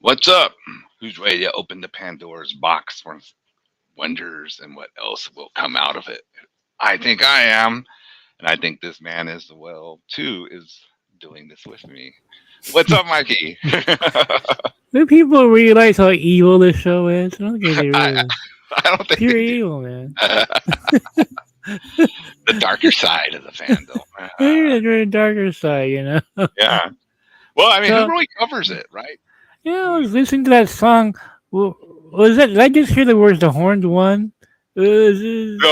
What's up? Who's ready to open the Pandora's box for wonders and what else will come out of it? I think I am, and I think this man as well too is doing this with me. What's up, Mikey? Do people realize how evil this show is? I don't think they I, really. I don't think Pure they do. evil, man. The darker side of the fandom. Maybe the very darker side, you know. Yeah. Well, I mean, who So really covers it, right? yeah, I Who? was listening to that song. Was that? Did I just hear the words "the horned one"? Oh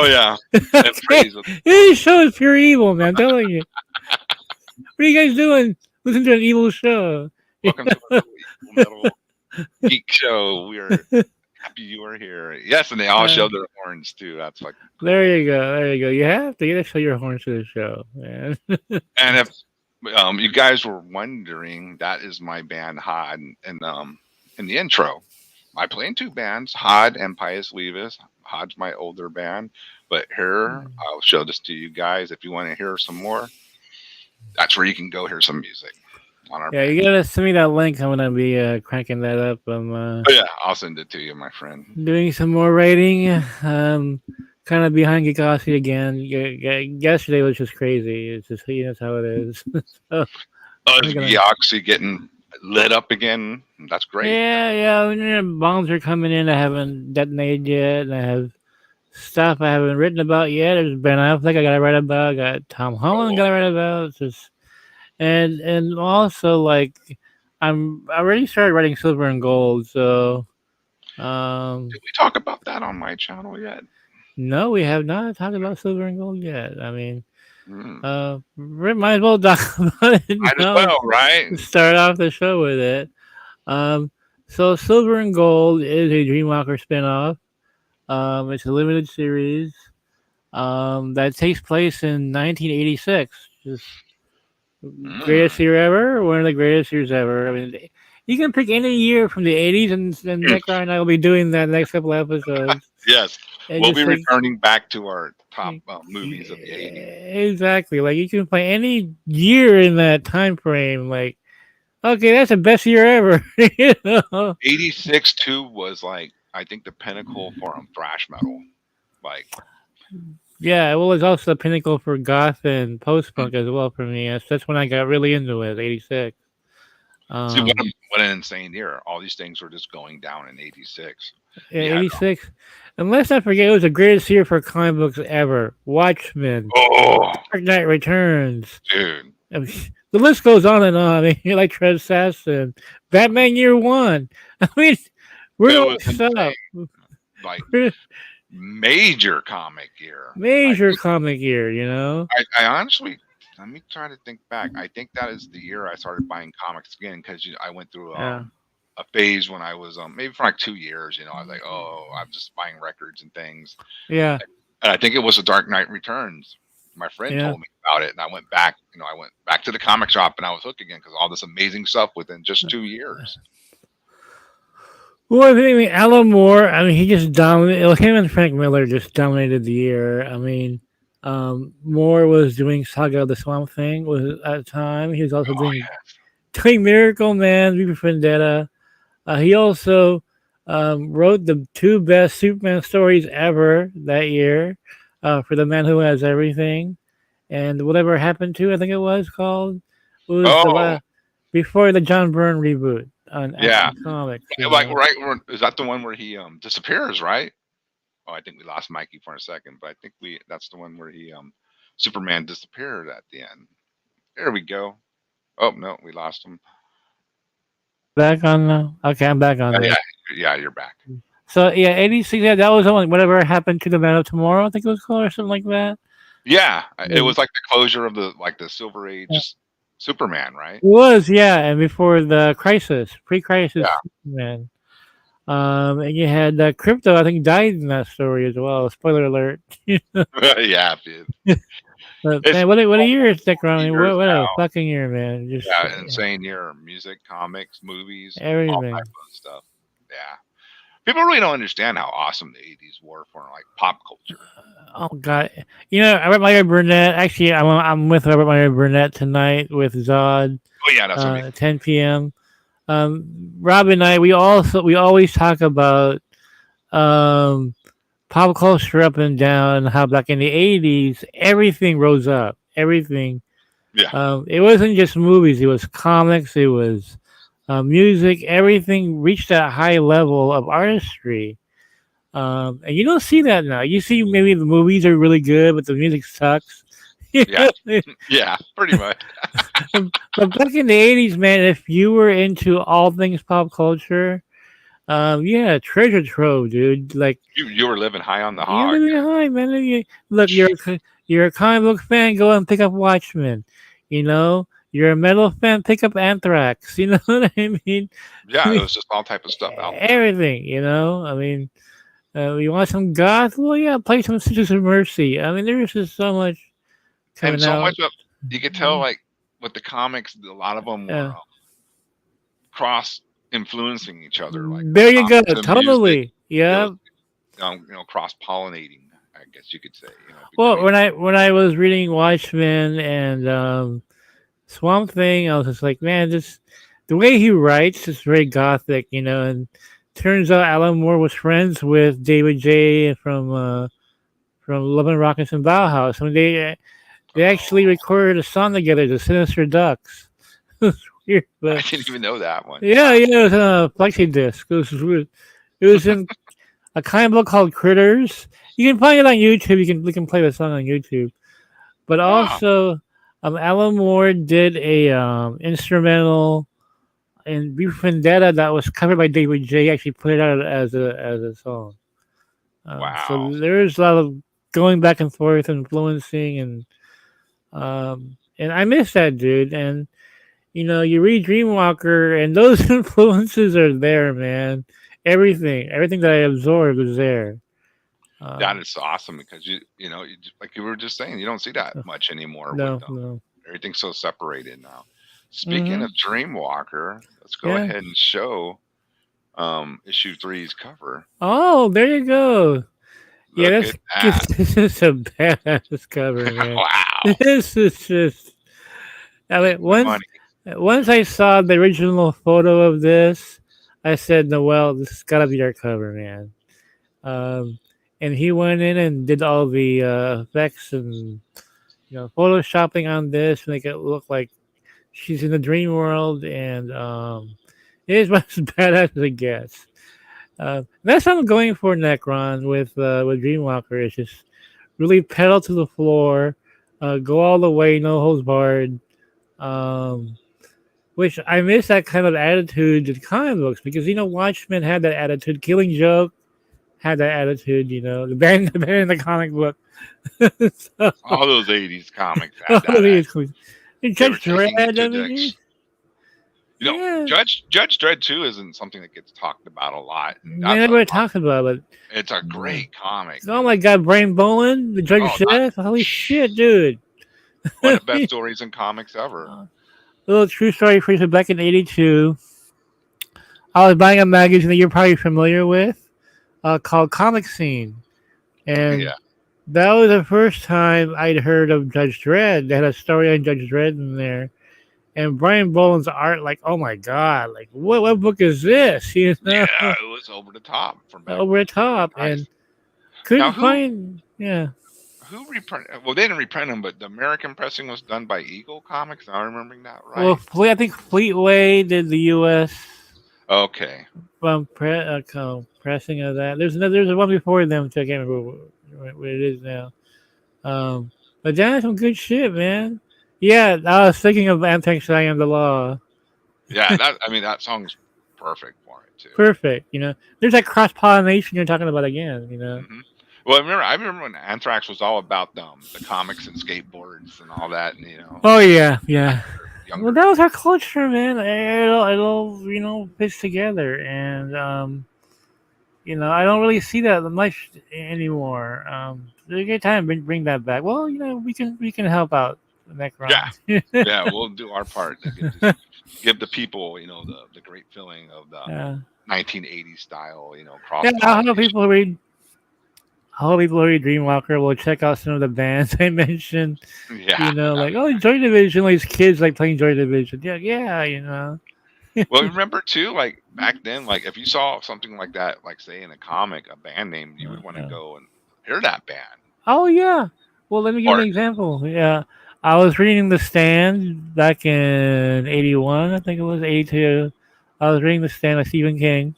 yeah, and Okay, praise of the Lord. this show is pure evil, man. I'm telling you. What are you guys doing? Listen to an evil show. Welcome to our little evil metal geek show. We are happy you are here. Yes, and they all Uh, show their horns too. That's fucking cool. there you go. There you go. You have to show your horns to the show, man. And if you guys were wondering, that is my band Hod, and in the intro, I play in two bands, Hod and Pius Levis. Hod's my older band, but here I'll show this to you guys. If you want to hear some more, that's where you can go hear some music on our Yeah, band. you gotta send me that link. I'm gonna be cranking that up. I'm But yeah, I'll send it to you, my friend. doing some more writing. Kind of behind Gigasi again. Yesterday was just crazy. It's just that's how it is. So Oh, I'm is gonna. Yoxie getting lit up again? That's great. Yeah. Bombs are coming in. I haven't detonated yet, and I have stuff I haven't written about yet. There's Ben Affleck I gotta write about. I got Tom Holland Oh, gotta write about. It's just and also like I already started writing Silver and Gold. So did um we talk about that on my channel yet? no, we have not talked about Silver and Gold yet. I mean, Mm, we might as well talk about it might as now. well, right? Let's start off the show with it. Um, so Silver and Gold is a Dreamwalker spinoff. It's a limited series that takes place in 1986. Just greatest Mm. year ever, one of the greatest years ever. I mean, you can pick any year from the 80s, and Necro and I will be doing that next couple episodes. Yes, And we'll just be like returning back to our top yeah, movies of the '80s. exactly. Like you can play any year in that time frame. Like, okay, that's the best year ever. you know? '86 too was like I think the pinnacle for thrash metal. Like, Yeah, well, it's also the pinnacle for goth and post mm, punk as well for me. That's when I got really into it. '86. see Um, what an insane year! All these things were just going down in '86. yeah, You had '86. And let's not forget, it was the greatest year for comic books ever. Watchmen, oh, Dark Knight Returns. dude, I mean, the list goes on and on. I mean, like Tread Assassin, Batman Year One. I mean, where it do was I stop? insane. Like major comic year. I Major comic year, you know? I honestly, let me try to think back. I think that is the year I started buying comics again because I went through Yeah. a phase when I was maybe for like 2 years. I was like, oh, I'm just buying records and things. Yeah. And I think it was The Dark Knight Returns. My friend Yeah. told me about it, and I went back. I went back to the comic shop, and I was hooked again because all this amazing stuff within just 2 years. Well, I mean, Alan Moore, I mean, he just dominated. Him and Frank Miller just dominated the year. I mean, Moore was doing Saga of the Swamp Thing was at the time. He was also Oh doing Miracle Man, V for Vendetta. He also wrote the two best Superman stories ever that year for The Man Who Has Everything and Whatever Happened to, I think it was called, was the oh before the John Byrne reboot on yeah, Action Comics, you like know. is that the one where he disappears? Right? Oh, I think we lost Mikey for a second, but I think we that's the one where he Superman disappeared at the end. There we go. Oh no, we lost him. Back on now? Okay, I'm back on Yeah, there. yeah, you're back. So yeah, 86. Yeah, that was the one. Whatever happened to the Man of Tomorrow? I think it was called or something like that. Yeah, it It was like the closure of the Silver Age Superman, right? was, yeah, and before the Crisis, pre-Crisis Yeah, Superman. And you had Crypto. I think died in that story as well. Spoiler alert. yeah, dude. But It's man, what a year it's Nick all Ronnie. years What a now. fucking year, man. Just Yeah, insane year. Music, comics, movies, all type everything. of stuff. Yeah, people really don't understand how awesome the '80s were for like pop culture. Oh god, Robert Meyer Burnett. Actually, I'm with Robert Meyer Burnett tonight with Zod. Oh yeah, that's gonna be 10 p.m. Rob and I, we always talk about um, pop culture up and down. How back in the '80s, everything rose up. Everything. Yeah, It wasn't just movies. It was comics. It was music. Everything reached that high level of artistry. And you don't see that now. You see maybe the movies are really good, but the music sucks. yeah, yeah, pretty much. But back in the '80s, man, if you were into all things pop culture, yeah, treasure trove, dude. Like You were living high on the you're hog. living high, man. Look, you're a comic book fan. Go and pick up Watchmen. You know, you're a metal fan. Pick up Anthrax. You know what I mean? Yeah, it was just all type of stuff out there, Everything. You know, I mean, you want some goth? Well, yeah, play some Sisters of Mercy. I mean, there's just so much and coming so out. much of you could tell like with the comics, a lot of them were Yeah. cross influencing each other, like the There you go. comics and music. Totally. It was Yeah. cross pollinating, I guess you could say, Well, between. when I was reading Watchmen and Swamp Thing, I was just like, man, this the way he writes is very gothic, you know. And turns out Alan Moore was friends with David J. From Love and Rockets and Bauhaus. I mean, they actually Oh, recorded a song together, the Sinister Ducks. It's weird, I but didn't even know that one. yeah, Wow. yeah, it was on a flexi disc. It was in a kind of book called Critters. You can find it on YouTube. You can play the song on YouTube. But Wow. also, Alan Moore did a instrumental in Brief Vendetta that was covered by David J. He actually put it out as a song. So Wow. there's a lot of going back and forth, influencing, and I miss that dude. And you know, you read Dreamwalker, and those influences are there, man. Everything that I absorbed was there. That Um, is awesome because like you were just saying, you don't see that much anymore with no, them. no. Everything's so separated now. Speaking Hmm. of Dreamwalker, let's go Yeah. ahead and show issue three's cover. Oh, there you go. Yeah, Look at that. this is a badass cover, man. Wow. This is just. I mean, Take my money. once I saw the original photo of this, I said, "Noel, this has got to be our cover, man." Um, and he went in and did all the effects and photoshopping on this, make it look like she's in the dream world, and it is about as badass as it gets. That's what I'm going for, Necron, with Dreamwalker. Is just really pedal to the floor, go all the way, no holds barred. Um, which I miss that kind of attitude in comic books because Watchmen had that attitude, Killing Joke had that attitude. The band in the comic book. So, All those '80s comics oh, had that these attitude. cool. And They were Judge taking it Dredd, to I the mean, yeah, Judge Dredd 2 isn't something that gets talked about a lot, and man, everybody talks about it. it's a But, great comic, oh my God, Brain Bowen, the Judge Oh, that Dredd, holy shit, dude. one of the best stories in comics ever. Little true story for you. Back in '82, I was buying a magazine that you're probably familiar with, called Comic Scene, and Yeah, that was the first time I'd heard of Judge Dredd. They had a story on Judge Dredd in there, and Brian Boland's art, like, oh my God, like what book is this? yeah, it was over the top from back Over then. the top, Nice. and Now, couldn't find, yeah. who reprint? Well, they didn't reprint them, but the American pressing was done by Eagle Comics. Am I remembering that Well, right? I think Fleetway did the U.S. Okay. Pressing of that. There's one before them, too. I can't remember what it is now. But that's some good shit, man. Yeah, I was thinking of Anthrax I Am the Law. Yeah, that song's perfect for it too. Perfect, There's that cross pollination you're talking about again. hmm Well, I remember when Anthrax was all about the comics and skateboards and all that, and Oh yeah, yeah. Well, younger that was our people. culture, man. It'll fits together, and I don't really see that much anymore. It's a good time to bring that back. Well, we can help out Yeah, Necron. yeah, we'll do our part to give the people, the great feeling of the Yeah, 1980s style, yeah. cross I hope pollination. people read. I hope people who read Dreamwalker will check out some of the bands I mentioned. Yeah, that'd Like, be oh, Joy Division. Like, these kids like playing Joy Division. Yeah, yeah. Well, remember too, like back then, like if you saw something like that, like say in a comic, a band name, you would want to Yeah. go and hear that band. Oh yeah. Well, let me give you Or an example. Yeah, I was reading The Stand back in '81. I think it was '82. I was reading The Stand by Stephen King,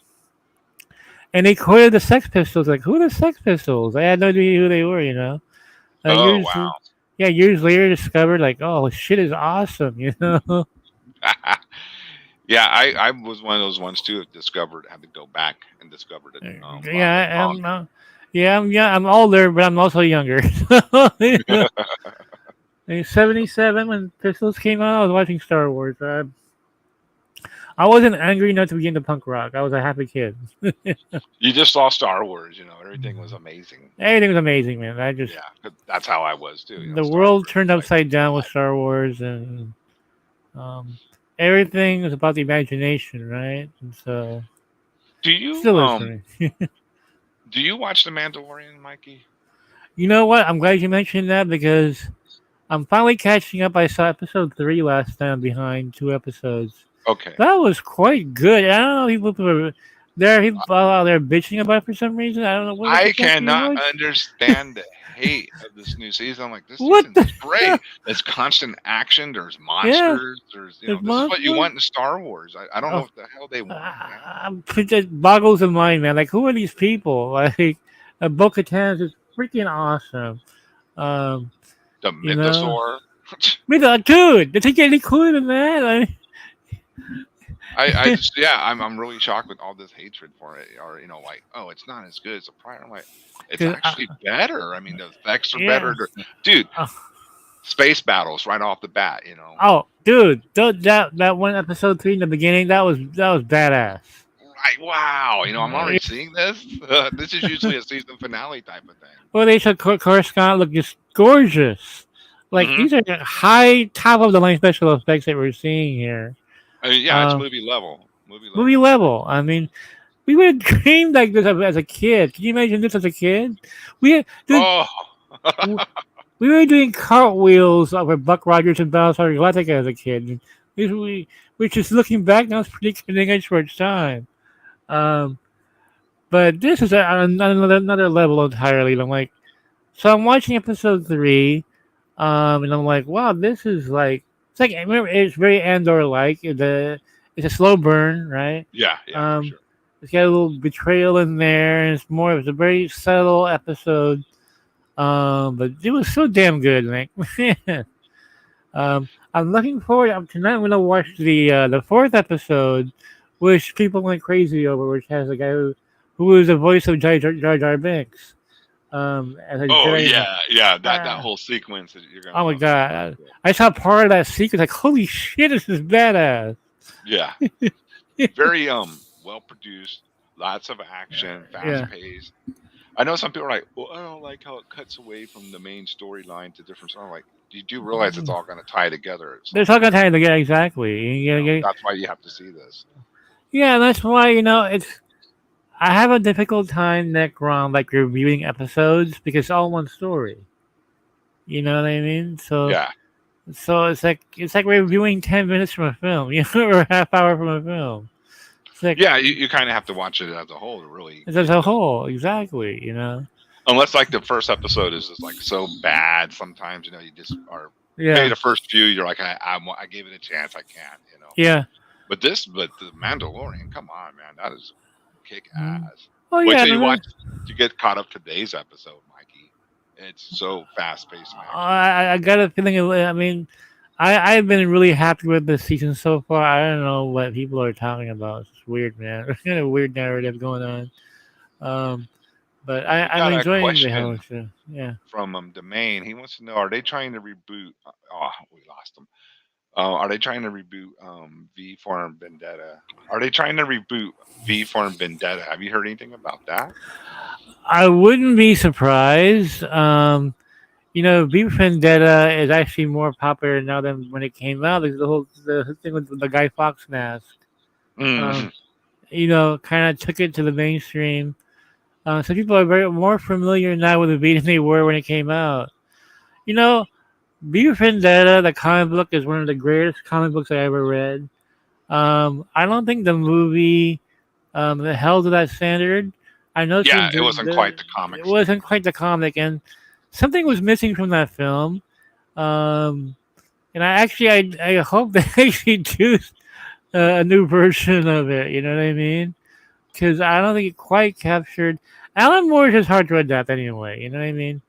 and they quoted the Sex Pistols. Like, who are the Sex Pistols? I had no idea who they were. oh Years, wow, yeah, years later discovered like, oh, shit is awesome. yeah, I was one of those ones too. That discovered had to go back and discovered it. A lot of the Yeah, punk. I'm older, but I'm also younger. In '77, when Pistols came out, I was watching Star Wars. I wasn't angry enough to be into punk rock. I was a happy kid. You just saw Star Wars, everything was amazing. Everything was amazing, man. Yeah, but that's how I was too. The Star world Wars turned was like upside down with God. Star Wars, and um, everything is about the imagination, right? And so, Do you still is for me. do you watch The Mandalorian, Mikey? You know what? I'm glad you mentioned that because I'm finally catching up. I saw episode 3 last time, behind 2 episodes. Okay. That was quite good. I don't know. There are people out there bitching about it for some reason. I don't know what the I fuck you cannot watch. understand the hate of this new season. I'm like, this What season the? is great. There's constant action. There's Yeah, monsters. There's, there's this is what you monsters. want in Star Wars. I don't know Oh, what the hell they want, man. it boggles the mind, man. Like, who are these people? Like, Bo-Katan is freaking awesome. Um, The you know, Mythosaur. dude, they take any cooler than that? I just, yeah, I'm really shocked with all this hatred for it. Or, like, oh, it's not as good as the prior. I'm like, it's 'Cause, actually better. I mean, the effects are yeah. better. Dude, Uh, space battles right off the bat. oh, dude, that one episode 3 in the beginning, that was badass. Like, wow, I'm Yeah. already seeing this. This is usually a season finale type of thing. Well, they said Coruscant look just gorgeous. Like, Hmm. these are the high top of the line special effects that we're seeing here. I mean, yeah, it's Uh, movie level. Movie movie level. level. I mean, we would have dreamed like this as a kid. Can you imagine this as a kid? Dude, Oh, we were doing cartwheels over Buck Rogers and Battlestar Galactica as a kid. We just looking back now, it's pretty cutting edge for its time. Um, but this is another level entirely. And I'm like, so I'm watching episode 3, and I'm like, wow, this is like, it's like, I remember it's very Andor like. It's a slow burn, right? yeah, yeah, for Um, sure. it's got a little betrayal in there, and it's a very subtle episode. But it was so damn good, like man. I'm looking forward. Tonight I'm gonna watch the fourth episode, which people went crazy over, which has a guy who was the voice of Jar Jar Binks. As a Oh, Jedi. yeah, yeah. That Uh, whole sequence, you're gonna oh my love it. god! I saw part of that sequence. Like, holy shit, this is badass. Yeah, very well produced. Lots of action, fast Yeah, paced. I know some people are like, well, I don't like how it cuts away from the main storyline to different stuff. Like, you do realize it's all going to tie together at they're some talking point. time to get exactly. That's why you have to see this. Yeah, that's why it's. I have a difficult time Necron like reviewing episodes because it's all one story. You know what I mean? Yeah, So it's like reviewing 10 minutes from a film, or a half hour from a film. It's like yeah. You kind of have to watch it as a whole to really it's as get a the. whole, exactly. Unless like the first episode is just like so bad, sometimes you just are. Maybe Yeah, the first few, you're like, I gave it a chance. I can't. yeah. But the Mandalorian, come on, man, that is kick Mm. ass. Oh Wait yeah, till you no, watch to get caught up today's episode, Mikey. It's so fast paced and action packed. I got a feeling. I mean, I've been really happy with this season so far. I don't know what people are talking about. It's weird, man. There's kind of weird narrative going on. Um, but We I'm got a enjoying the question whole show. Yeah. from Domain. He wants to know: are they trying to reboot? Oh, we lost him. Are they trying to reboot V for Vendetta? Are they trying to reboot V for Vendetta? Have you heard anything about that? I wouldn't be surprised. V Vendetta is actually more popular now than when it came out. Like the thing with the Guy Fox mask. Mm, Um, kind of took it to the mainstream. So people are very more familiar now with the V than they were when it came out. You know, V Vendetta, the comic book, is one of the greatest comic books I ever read. I don't think the movie held to that standard. I know Yeah, it wasn't quite the it comic wasn't standpoint. quite the comic, and something was missing from that film. Um, and I hope they actually do a new version of it. You know what I mean? Because I don't think it quite captured. Alan Moore is just hard to adapt anyway. You know what I mean?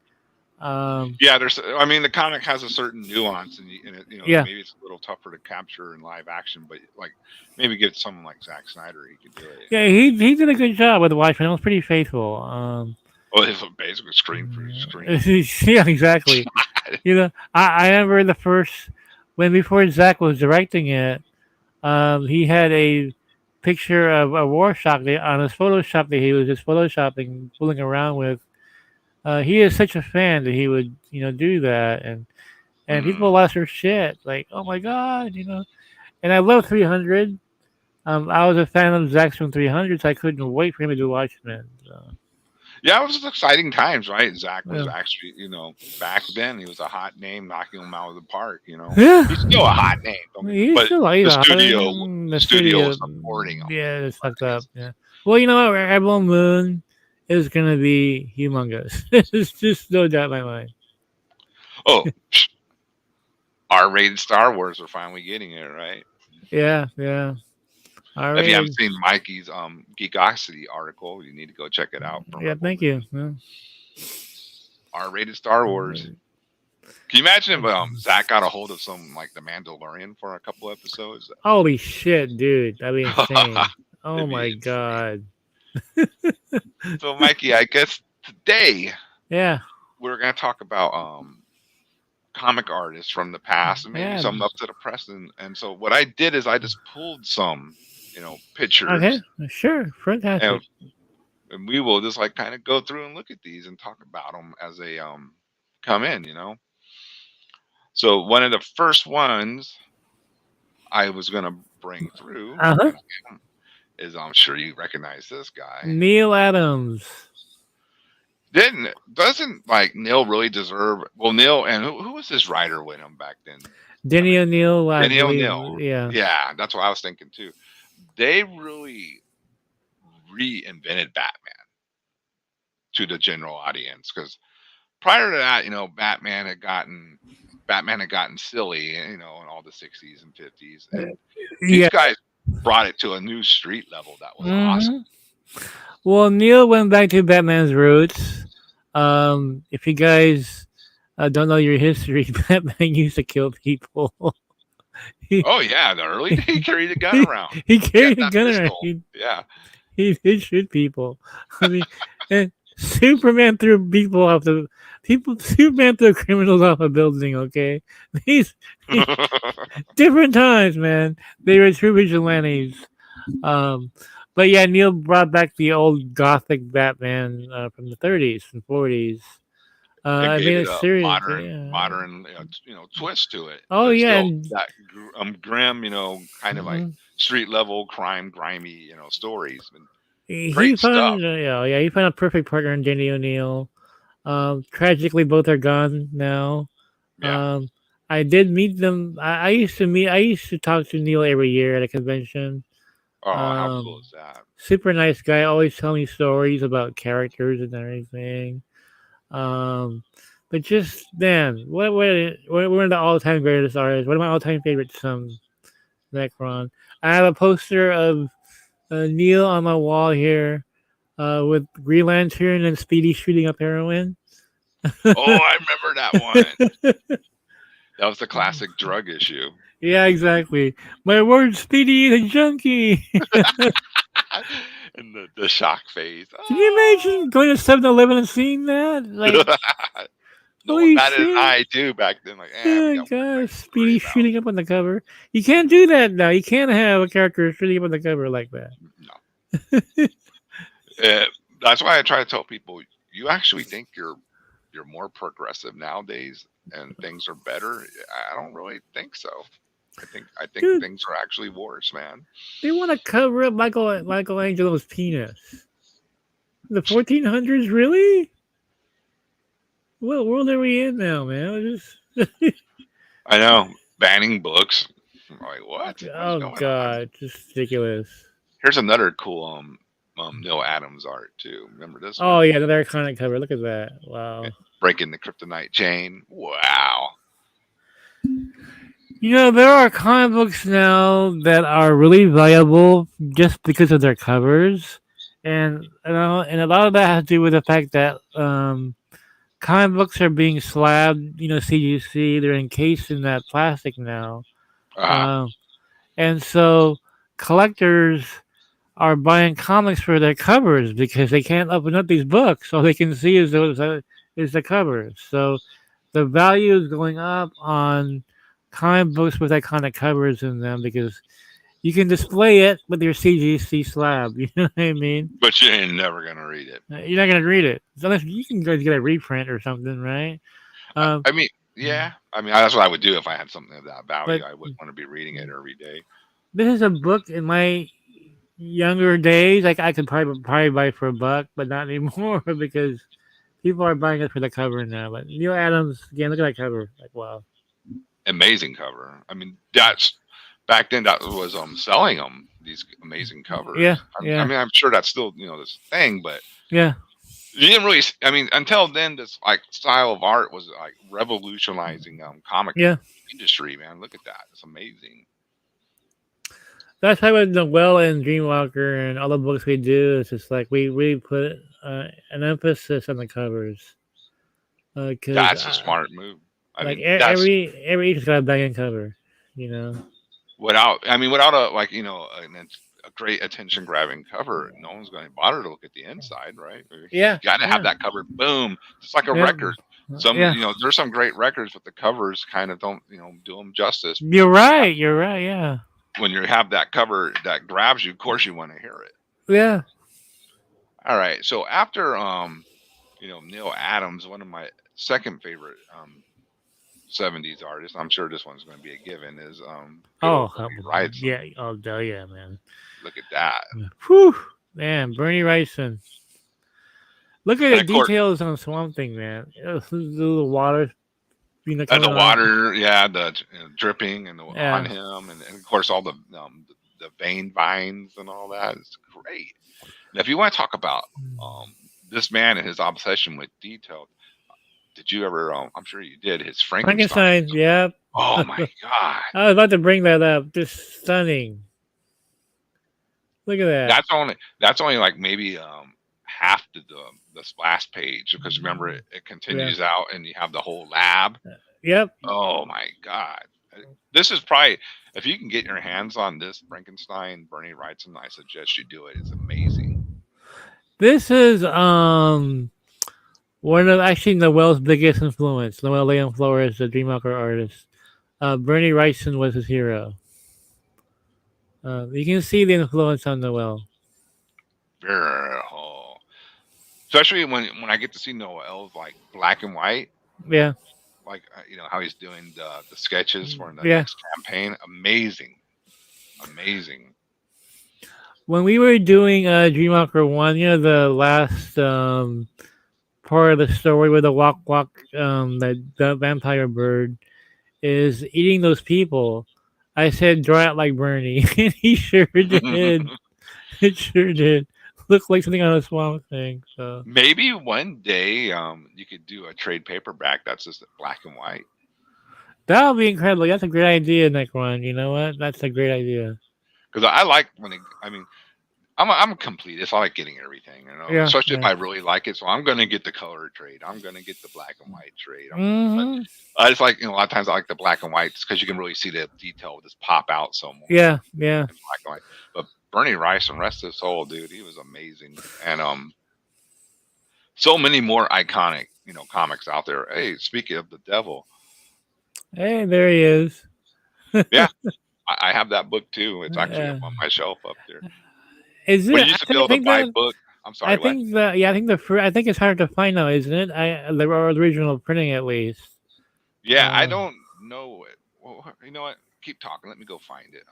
Um, Yeah, I mean, the comic has a certain nuance, and it, yeah, maybe it's a little tougher to capture in live action, but like maybe get someone like Zack Snyder, he could do it. yeah, he did a good job with Watchmen. It was pretty faithful. Well, it's basically screen for screen. Yeah, exactly. You know, I remember the first when before Zach was directing it. He had a picture of a Rorschach on his Photoshop that he was just photoshopping, fooling around with. He is such a fan that he would, do that, and people Hmm. lost their shit, like, oh my god, And I love 300. I was a fan of Zach's from 300, so I couldn't wait for him to do Watchmen. So, Yeah, it was exciting times, right? Zach was yeah, actually, back then he was a hot name, knocking them out of the park. yeah, He's still a hot name, don't get, he's but still like the studio, the the studio studio. was supporting him. Yeah, it's fucked up. Right? Yeah. Well, you know what? Rebel Moon is gonna be humongous. It's just no doubt in my mind. Oh, R-rated Star Wars are finally getting it, right? Yeah, yeah. All If you haven't right. seen Mikey's Geekosity article, you need to go check it out from Yeah, Rebel thank you. Moon. Yeah. R-rated Star Wars. Can you imagine if Zach got a hold of some like The Mandalorian for a couple episodes? Holy shit, dude. That'd be insane. Oh It'd be my insane. god. So, Mikey, I guess today Yeah. we're gonna talk about comic artists from the past and maybe Yeah. some up to the present. And so what I did is I just pulled some, Okay. pictures, Sure. and, Fantastic. and we will just like kind of go through and look at these and talk about them as they come in. So one of the first ones I was gonna bring through, Uh huh. and is I'm sure you recognize this guy. Neil Adams. Didn't doesn't like Neil really deserve? Well, Neil and who was his writer with him back then? I Denny mean, O'Neill, I Denny believe. O'Neil. Yeah. Yeah, that's what I was thinking too. They really reinvented Batman to the general audience because prior to that, Batman had gotten silly, in all the '60s and '50s, and these Yeah. guys brought it to a new street level that was awesome. Hmm. Well, Neil went back to Batman's roots. If you guys don't know your history, Batman used to kill people. he, Oh yeah, the early day he carried a gun he, around. he He had carried a that gun around. pistol. Yeah. He did shoot people. I mean, and Superman threw people off the people. Superman threw criminals off a building. Okay, these different times, man. They were true vigilantes. Um, but yeah, Neil brought back the old gothic Batman from the 30s and 40s. It I gave made it it a serious. Yeah. modern, twist to it, Oh but yeah, still and that grim, kind of like mhm. street level crime, grimy, stories. And He great stuff. found he found a perfect partner in Danny O'Neill. Tragically, both are gone now. Yeah. Um, I did meet them. I used to talk to Neil every year at a convention. Oh, how cool Um, is that? super nice guy. Always telling me stories about characters and everything. Um, but just man, what one of the all time greatest artists. One of my all time favorites. Necron. I have a poster of Neil on my wall here, with Green Lantern and Speedy shooting up heroin. Oh, I remember that one. That was the classic drug issue. Yeah, exactly. My word, Speedy is a junkie. And the shock phase. Can you imagine going to 7-Eleven and seeing that? Like, No one holy batted an shit. eye too back then. Like, we Oh got one gosh, right to worry Speedy about. shooting up on the cover. You can't do that now. You can't have a character shooting up on the cover like that. No. Uh, that's why I try to tell people, you actually think you're more progressive nowadays and things are better. I don't really think so. I think Dude, things are actually worse, man. they want to cover up Michelangelo's penis. The 1400s, really? What world are we in now, man? I know, banning books. I'm like, what is Oh going on? god, just ridiculous. Here's another cool Neil Adams art too. Remember this Oh one? yeah, another iconic cover. Look at that. Wow. Breaking the kryptonite chain. Wow. You know, there are comic books now that are really valuable just because of their covers, and and a lot of that has to do with the fact that comic books are being slabbed. CGC. They're encased in that plastic now, Uh-huh. um, and so collectors are buying comics for their covers because they can't open up these books. All they can see is the covers. So the value is going up on comic books with iconic covers in them because you can display it with your CGC slab. You know what I mean? But you ain't never gonna read it. You're not gonna read it unless you can go get a reprint or something, right? Um, I mean, yeah. I mean, that's what I would do if I had something of that value. but I wouldn't want to be reading it every day. this is a book in my younger days. Like I could probably buy for $1, but not anymore because people are buying it for the cover now. But Neil Adams, again, look at that cover. Like wow. Amazing cover. I mean, that's back then that was selling them these amazing Yeah, covers. I yeah, mean, I'm sure that's still this thing, but yeah, you didn't really. I mean, until then, this like style of art was like revolutionizing comic yeah. industry. Man, look at that. It's amazing. That's why with Noel and Dreamwalker and all the books we do, it's just like we put an emphasis on the covers because That's a smart move. I like mean, that's every each got a banging cover, you know. without. I mean, without a like a great attention grabbing cover, no one's going to bother to look at the inside, right? You Yeah, got to have yeah, that cover. Boom. It's like a yeah, record. Some yeah. there's some great records, but the covers kind of don't do them justice. You're right. You're right. Yeah, When you have that cover that grabs you, of course you want to hear it. yeah. All right. So after Neil Adams, one of my second favorite 70s artists, I'm sure this one's going to be a given, is good Oh, old Bernie Wrightson. yeah. Oh, yeah, man. Look at that. Whew, man. Bernie Wrightson. Look at And the of course, details on Swamp Thing, man. The little water, the coming on. water, yeah, the dripping on Yeah. him, and of course all the vein vines and all that is great. And if you want to talk about this man and his obsession with detail, did you ever? I'm sure you did. His Frankenstein. Frankenstein. Yeah. Oh my god, I was about to bring that up. Just stunning. Look at that. that's only like maybe half the splash page because remember it Yeah. continues out and you have the whole lab. Yep. Oh my god, this is probably if you can get your hands on this Frankenstein Bernie Wrightson, I suggest you do it. It's amazing. This is one of actually Noel's biggest influence. Noel Leon Flores, the Dreamwalker artist. Bernie Wrightson was his hero. You can see the influence on Noel. Oh. Especially when I get to see Noel's like black and white, Yeah. like how he's doing the sketches for the Yeah. next campaign. Amazing, amazing. When we were doing Dreamwalker 1, the last part of the story where the walk walk the vampire bird is eating those people. I said draw it like Bernie, and he sure did. It sure did. Looked like something on a swamp thing. So Maybe one day you could do a trade paperback that's just black and white. that would be incredible. That's a great idea, Necron. You know what? That's a great idea. Because I like when I mean I'm a completist. I like getting everything, Yeah, especially if yeah. I really like it. So I'm gonna get the color trade. I'm gonna get the black and white trade. But Hmm. I just like a lot of times I like the black and whites because you can really see the detail just pop out so more Yeah, yeah. in black and white. But Bernie Rice and rest of his soul, dude, he was amazing. And so many more iconic, comics out there. Hey, speaking of the devil, Hey, there he is. yeah, I have that book too. It's actually up Uh, on my shelf up there. is When it? you used to be able to buy book, I'm I sorry, what? think that. Yeah, I think I think it's hard to find now, isn't it? The original printing at least. Yeah, I Uh, don't know it. Well, you know what? Keep talking. Let me go find it.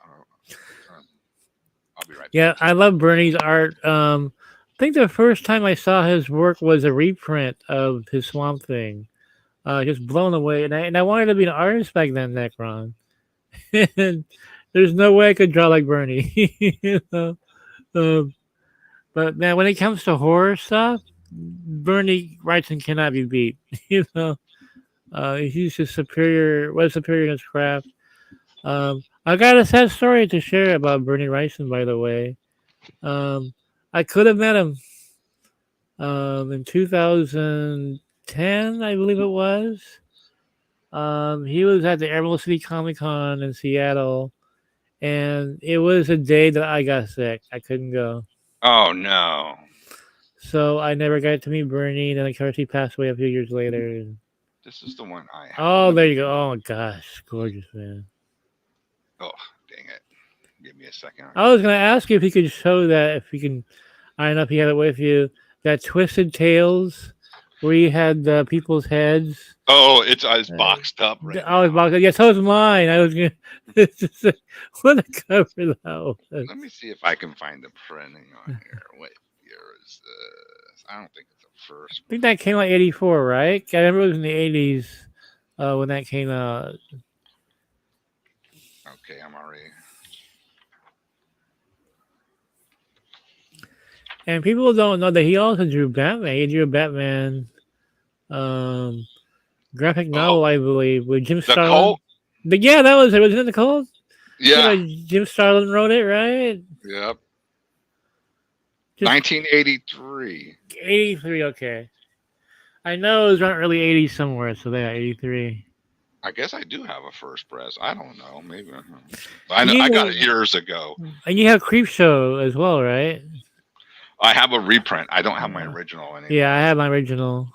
I'll be right back. yeah, I love Bernie's art. I think the first time I saw his work was a reprint of his Swamp Thing. Just blown away, and I wanted to be an artist back then, Necron. and there's no way I could draw like Bernie. you know? um, but man, when it comes to horror stuff, Bernie Wrightson cannot be beat. you know, he's just superior. Was superior in his craft. I got a sad story to share about Bernie Wrightson, by the way. Um, I could have met him in 2010, I believe it was. He was at the Emerald City Comic Con in Seattle, and it was a day that I got sick. I couldn't go. Oh no. So I never got to meet Bernie, and then of course he passed away a few years later. This is the one I have. Oh, Let there me. you go. Oh my gosh, gorgeous man. Oh, dang it. Give me a second. I was gonna ask you if you could show that, if you can. I don't know if you have it with you. That Twisted Tales, where you had the people's heads. Oh, it's Uh, boxed up right I was now. about to, yeah, so was mine. I was gonna. It's just like, what a cover that was. Let me see if I can find the printing on here. What year is this? I don't think it's the first. I think that came out '84, right? I remember it was in the '80s when that came out. Okay, I'm already. And people don't know that he also drew Batman. He drew a Batman um, graphic Oh, novel, I believe, with Jim the Starlin. Colt. Yeah, that was it. Wasn't it the Cold? Yeah. Yeah, Jim Starlin wrote it, right? Yep. Just 1983. '83. Okay, I know it was around early '80s somewhere. So yeah, '83. I guess I do have a first press. I don't know. Maybe. And I got it you years ago. and you have Creep Show as well, right? I have a reprint. I don't have my Uh, original yeah, I anymore. have my original,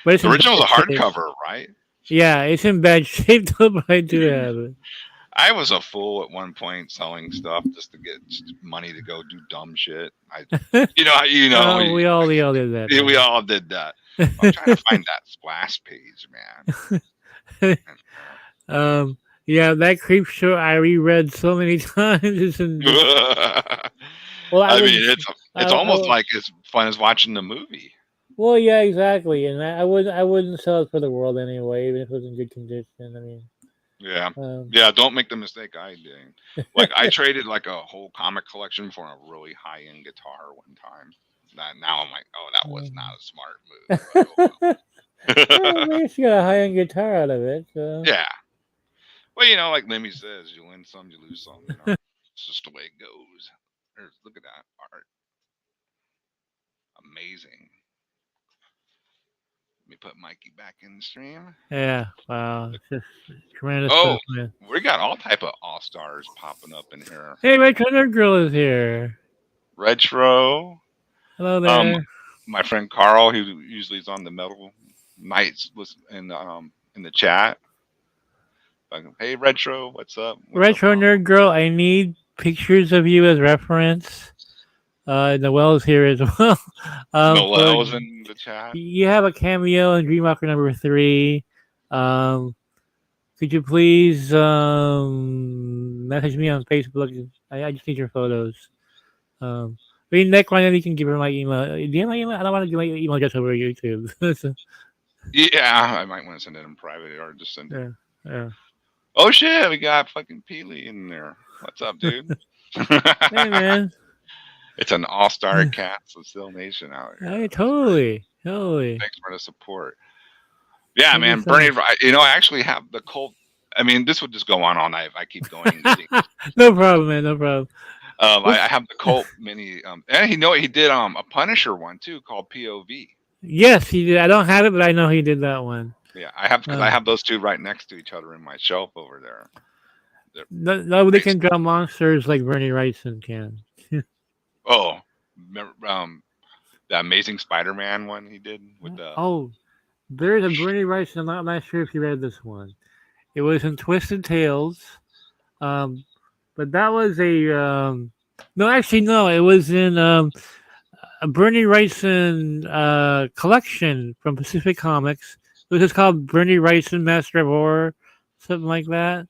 but it's The in original's a bad shape. hardcover, right? Yeah, it's in bad shape though, but I do have it. I was a fool at one point selling stuff just to get money to go do dumb shit. Oh, we all did that, We man. all did that. I'm trying to find that splash page, man. And, um, yeah, that creep show I reread so many times. Well, I I would, mean, it's almost I like as fun as watching the movie. well, yeah, exactly, and I wouldn't sell it for the world anyway, even if it was in good condition. I mean, Yeah, um, yeah. Don't make the mistake I did. Like I traded like a whole comic collection for a really high end guitar one time. That now I'm like, oh, that was not a smart move. But well, at oh well. least you got a high-end guitar out of it. So. Yeah. Well, like Lemmy says, you win some, you lose some. It's just the way it goes. Look at that art, amazing. Let me put Mikey back in the stream. Yeah, wow, Look- it's just tremendous Oh, stuff, man. we got all type of all stars popping up in here. Hey, Retro Nerd Girl is here. Retro. Hello Um, there. my friend Carl, who usually is on the Metal Nights, was in the chat. Like, hey, Retro, what's up? What's up, Retro Carl? Nerd Girl, I need pictures of you as reference. Noelle's here as well. For Noel's in the chat. you have a cameo in Dreamwalker #3. Um, could you please message me on Facebook? I just need your photos. I mean, Nick, why don't you can give her my email? Do you have my email? I don't want to give my email address over YouTube. So, Yeah, I might want to send it in private or just send it. yeah, yeah. Oh shit, we got fucking Peely in there. What's up, dude? Hey, man. It's an all-star cast of Still Nation out Hey, here. totally, totally. Thanks for the support. Yeah, Thank you man, so Bernie. much. I actually have the Colt. I mean, this would just go on all night if I keep going and getting. No problem, man. No problem. I have the Colt mini. And he did a Punisher one too called POV. Yes, he did. I don't have it, but I know he did that one. Yeah, I have because I Uh, have those two right next to each other in my shelf over there. Nobody They're can draw monsters like Bernie Wrightson can. Oh, remember, the Amazing Spider-Man one he did with the. Oh, there's a Bernie Wrightson. I'm not sure if you read this one. It was in Twisted Tales. Um, but that was a no, actually no. It was in a Bernie Wrightson collection from Pacific Comics. It was just called Bernie Wrightson Master of Horror, something like that.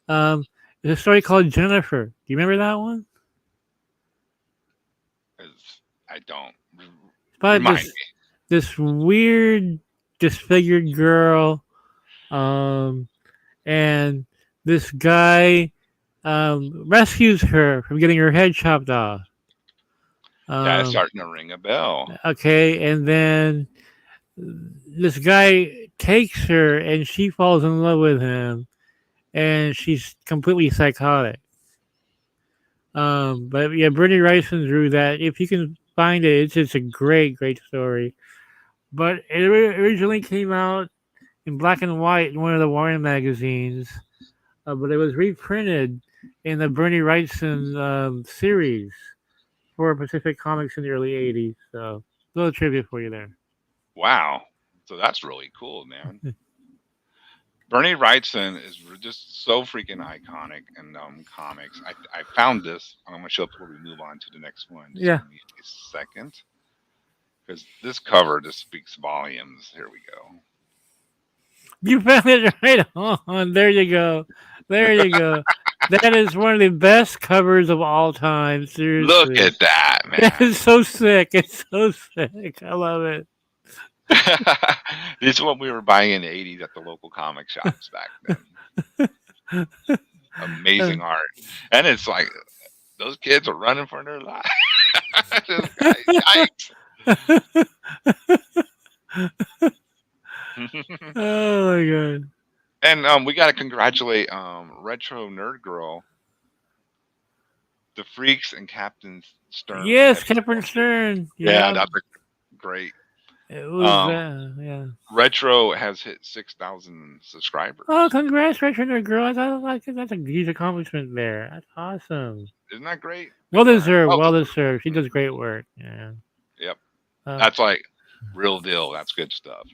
Um, there's a story called Jennifer. Do you remember that one? I don't It's about remind this this weird disfigured girl, and this guy rescues her from getting her head chopped off. Yeah, it's Um, starting to ring a bell. okay, and then this guy takes her, and she falls in love with him, and she's completely psychotic. But yeah, Brittany Ryson drew that. If you can find it, it's just a great, great story. But it originally came out in black and white in one of the Warren magazines, but it was reprinted in the Bernie Wrightson series for Pacific Comics in the early '80s. So, a little trivia for you there. Wow. So that's really cool, man. Bernie Wrightson is just so freaking iconic in comics. I found this. I'm going to show up before we move on to the next one. Just Yeah, give me a second. Because this cover just speaks volumes. Here we you found it right on. There you go. There you go. That is one of the best covers of all time. go. Look Seriously, at that, that man. is so sick. It's so sick. I love it. This is what we were buying in the 80s at the local comic shops back then. Amazing art. And it's like those kids are running for their lives. This guy, yikes. Oh my god. And we got to congratulate Retro Nerd Girl, the Freaks, and Captain Stern from Yes, Heavy Captain Metal. Stern. Yeah, Yeah, that's a great. it was. Um, Yeah. Retro has hit 6,000 Oh, subscribers. congrats, Richard Girl. I thought like that's a huge accomplishment there. That's awesome. Isn't that great? Well All right. deserved. Well Well deserved. deserved. She does Mhm. great work. Yeah. Yep. Uh, That's like real deal. That's good stuff.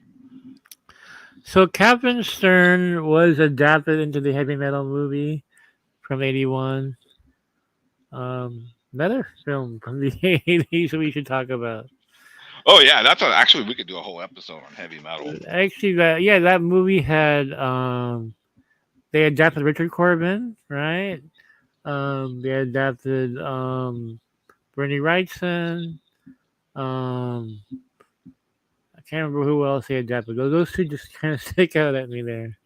so Captain Stern was adapted into the heavy metal movie from '81. Another film from the '80s we should talk about. Oh yeah, actually we could do a whole episode on heavy metal. Actually, that movie had they adapted Richard Corbin, right? They adapted Bernie Wrightson. Um, I can't remember who else they adapted. Those two just kind of stick out at me there.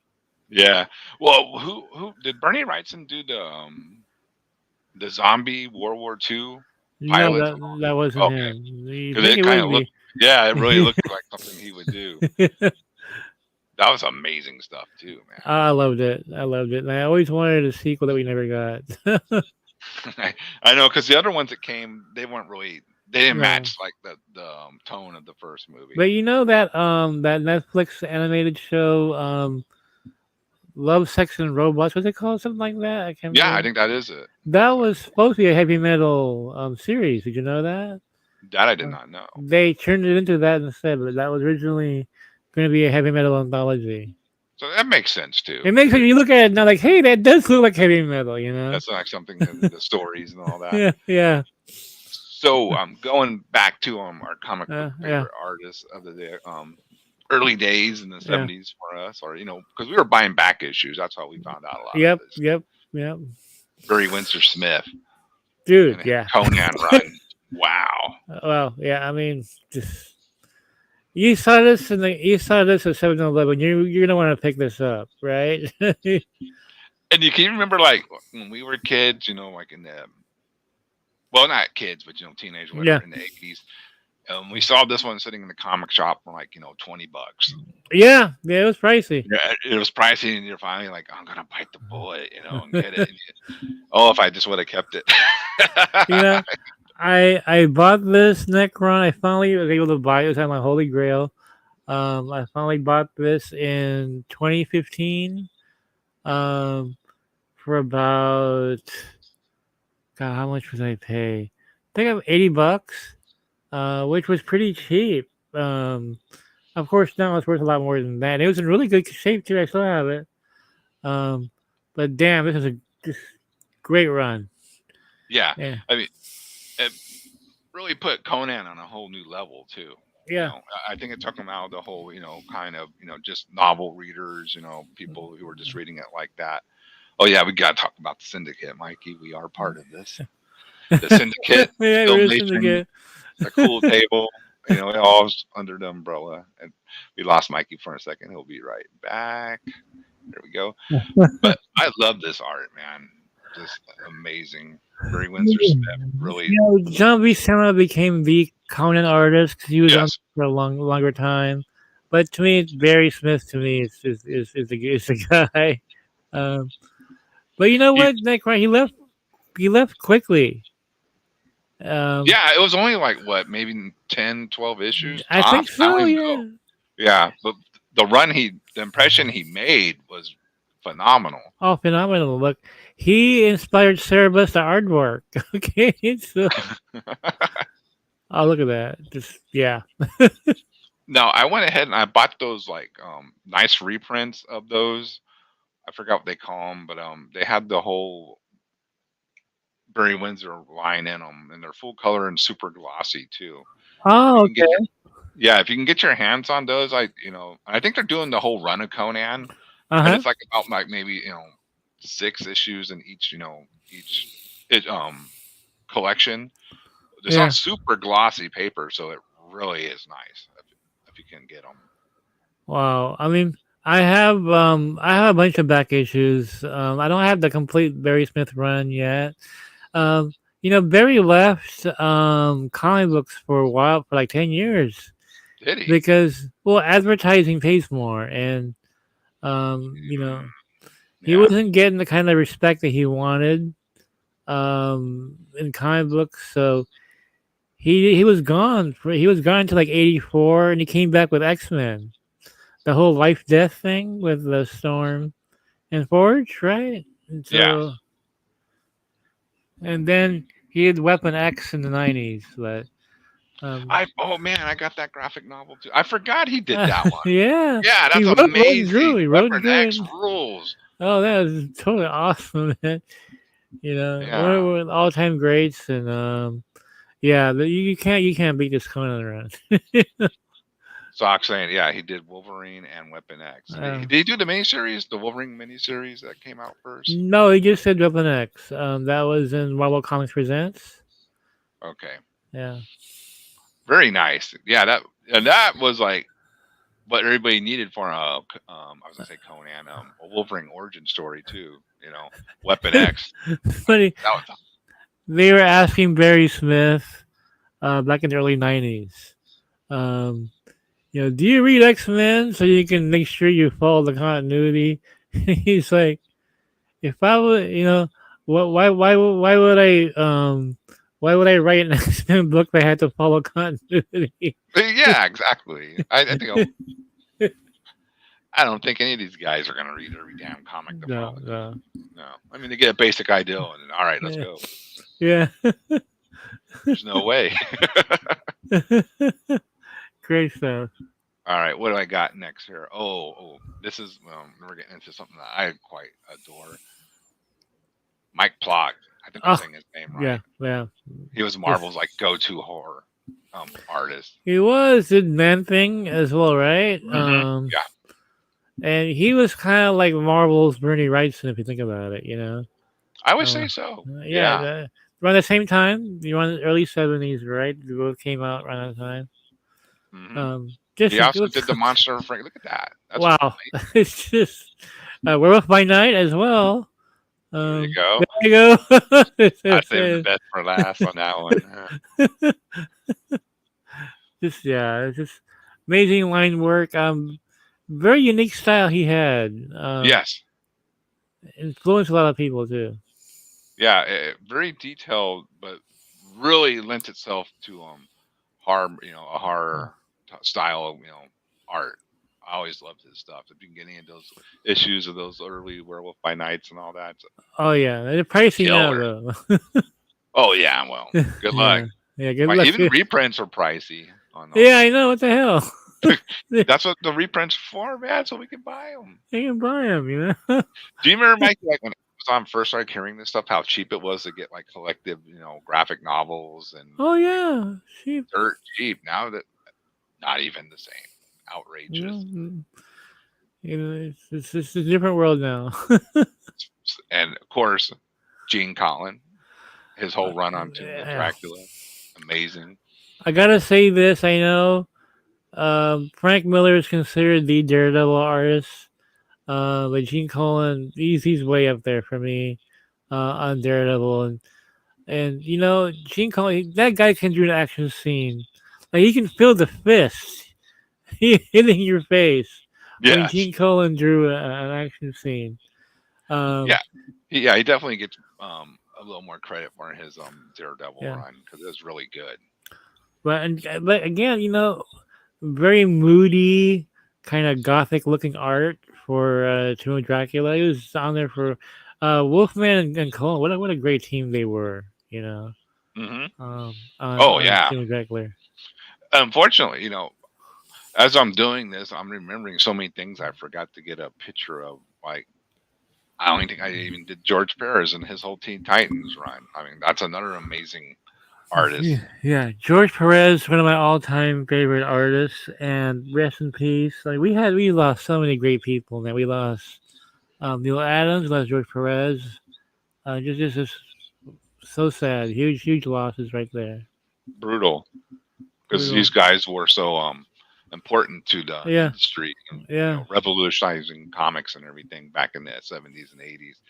Yeah. Well, who did Bernie Wrightson do the zombie World War II No, pilots? that wasn't Okay, him. You because think it it kind would of looked. be? Yeah, it really looked like something he would do. That was amazing stuff too, I loved it. I loved it. And I always wanted a sequel that we never got. man. I know because the other ones that came, they weren't really. They didn't No. match like the tone of the first movie. But you know that Netflix animated show Love, Sex and Robots, what's it called? Something like that? I can't Yeah, I remember. think that is it. That That's like was supposed to be a heavy metal series. Did you know that? that. I did Uh, not know. they turned it into that instead, but that was originally going to be a heavy metal anthology. So that makes sense too. It makes it, you look at it now like, hey, that does look like heavy metal, you know? That's like something in the stories and all that. Yeah, yeah, So going back to our comic book yeah, favorite artists of the day, early days in the yeah. '70s for us, or because we were buying back issues. That's how we found out a lot of Yep, this. yep, yep. Barry Windsor Smith Dude, and yeah. Conan run. Wow. Well, yeah, I mean, just you saw this at 7-Eleven. You're gonna want to pick this up, right? And you can remember like when we were kids, like in the well, not kids, but teenage, whatever, Yeah, in the '80s. We saw this one sitting in the comic shop for like $20. yeah, it was pricey. Yeah, it was pricey, and you're finally like, I'm gonna bite the bullet, and get it. Oh, if I just would have kept it. You know, I bought this Necron. I finally was able to buy it. It was on my holy grail. I finally bought this in 2015. Um, for about God, how much was I pay? I think I'm $80, which was pretty cheap. Of course, now it's worth a lot more than that. It was in really good shape too. I still have it. Um, but damn, this is a just great run. Yeah, Yeah, I mean, it really put Conan on a whole new level too. yeah, I think it took him out of the whole, kind of, just novel readers, people who were just reading it like that. Oh yeah, we got to talk about the Syndicate, Mikey. We are part of this. The Syndicate, yeah. We're just gonna Filmation, get. a cool table. It all's under the umbrella. And we lost Mikey for a second. He'll be right back. There we go. But I love this art, man. Just amazing. Barry Windsor Smith You really. know, John B. Buscema became the Conan artist because he was on Yes, for a longer time. But to me, Barry Smith to me is the guy. Um, but you know he. what, Nick? Right? He left quickly. Um, Yeah, it was only like what, maybe 10, 12 issues I think tops. I don't so. even know. Yeah. Yeah, but the impression he made was phenomenal. Oh, phenomenal! Look, he inspired Cerebus to artwork. Okay, so oh, look at that. Just yeah. No, I went ahead and I bought those like nice reprints of those. I forgot what they call them, but they had the whole Barry Windsor line in them, and they're full color and super glossy too. If you Oh, can get your okay. Yeah, if you can get your hands on those, I think they're doing the whole run of Conan, Uh but huh. it's like about like maybe 6 issues in each each it, collection. It's on Yeah. super glossy paper, so it really is nice if you can get them. Wow. I mean, I have a bunch of back issues. I don't have the complete Barry Smith run yet. Um, Barry left comic books for a while, for like 10 years, Did he? because well, advertising pays more, and Mm, he yeah, wasn't getting the kind of respect that he wanted in comic books. So he was gone. He was gone to like '84, and he came back with X-Men, the whole life death thing with the Storm and Forge, right? And yeah. so, and then he had Weapon X in the '90s, but um, Oh man, I got that graphic novel too. I forgot he did that one. yeah, Yeah, he that's wrote and drew. amazing. He wrote and Weapon drew X it. rules. Oh, that was totally awesome, man. Yeah. One of the all-time greats, and yeah, you can't beat this Conan run. So I'm saying, yeah, he did Wolverine and Weapon X. uh, Did he do the miniseries, the Wolverine miniseries that came out first? no, he just said Weapon X. That was in Marvel Comics Presents. Okay, Yeah. very nice. Yeah, that was like what everybody needed for I was gonna say Conan, a Wolverine origin story too. Weapon X. Funny, That was they were asking Barry Smith back in the early '90s. Um, do you read X Men so you can make sure you follow the continuity? He's like, if I would, why would I write an X Men book that had to follow continuity? yeah, exactly. I think I don't think any of these guys are gonna read every damn comic to No, follow the. no, No, I mean they get a basic idea and then, all right, let's yeah, go. yeah. There's no way. Great stuff. All right, what do I got next here? This is we're getting into something that I quite adore. Mike Plog. I think I'm Oh, saying his name yeah, right. yeah. He was Just Marvel's like go-to horror artist. he was did Man Thing as well, right? Yeah, And he was kind of like Marvel's Bernie Wrightson, if you think about it. I would Uh, say so. yeah, Yeah. around the same time, around the early '70s, right? They both came out around that time. hmm Just He it also looks did the Monster of Frank. Look at that. That's wow. It's just Werewolf by Night as well. there you go. There you go. I saved the best for last on that one. Just yeah, it's just amazing line work. Very unique style he had. Yes. Influenced a lot of people too. Yeah. Very detailed, but really lent itself to horror. A horror style of art. I always loved his stuff. If you can get any of those issues of those early Werewolf by Nights and all that, it's Oh yeah, they're pricey now killer. though. Oh yeah, well, good luck. Yeah, yeah. Good luck. Even reprints are pricey on Yeah, those. I know. What the hell? They That's what the reprints for, man, so we can buy them. can buy them. Do you remember, Mike, like when Amazon first started carrying this stuff, how cheap it was to get like collective, graphic novels and Oh yeah, she. dirt cheap? Now that not even the same. You Outrageous. know, it's a different world now. And of course, Gene Collin, his whole run on Tomb of Yeah. Dracula, amazing. I gotta say this. I know Frank Miller is considered the Daredevil artist. But Gene Colan, he's way up there for me on Daredevil, and Gene Colan, that guy can do an action scene, like he can feel the fist hitting your face when Yes. Gene Colan drew an action scene. Yeah. Um, He definitely gets a little more credit for his Daredevil yeah, run because it was really good. but again, very moody, kind of gothic looking art for Tomb of Dracula. He was on there for Wolfman and Cohen. What a great team they were, Hmm. Oh on yeah. Tomb of Dracula. Unfortunately, as I'm doing this, I'm remembering so many things I forgot to get a picture of. Like I don't think I even did George Perez and his whole Teen Titans run. I mean, that's another amazing Yeah, artist. yeah. George Perez, one of my all-time favorite artists, and rest in peace. Like we lost so many great people. Man, we lost Neil Adams, we lost George Perez. Just so sad. Huge losses right there. Brutal. Because these Brutal. guys were so important to the Yeah, industry and yeah. revolutionizing comics and everything back in the 70s and 80s.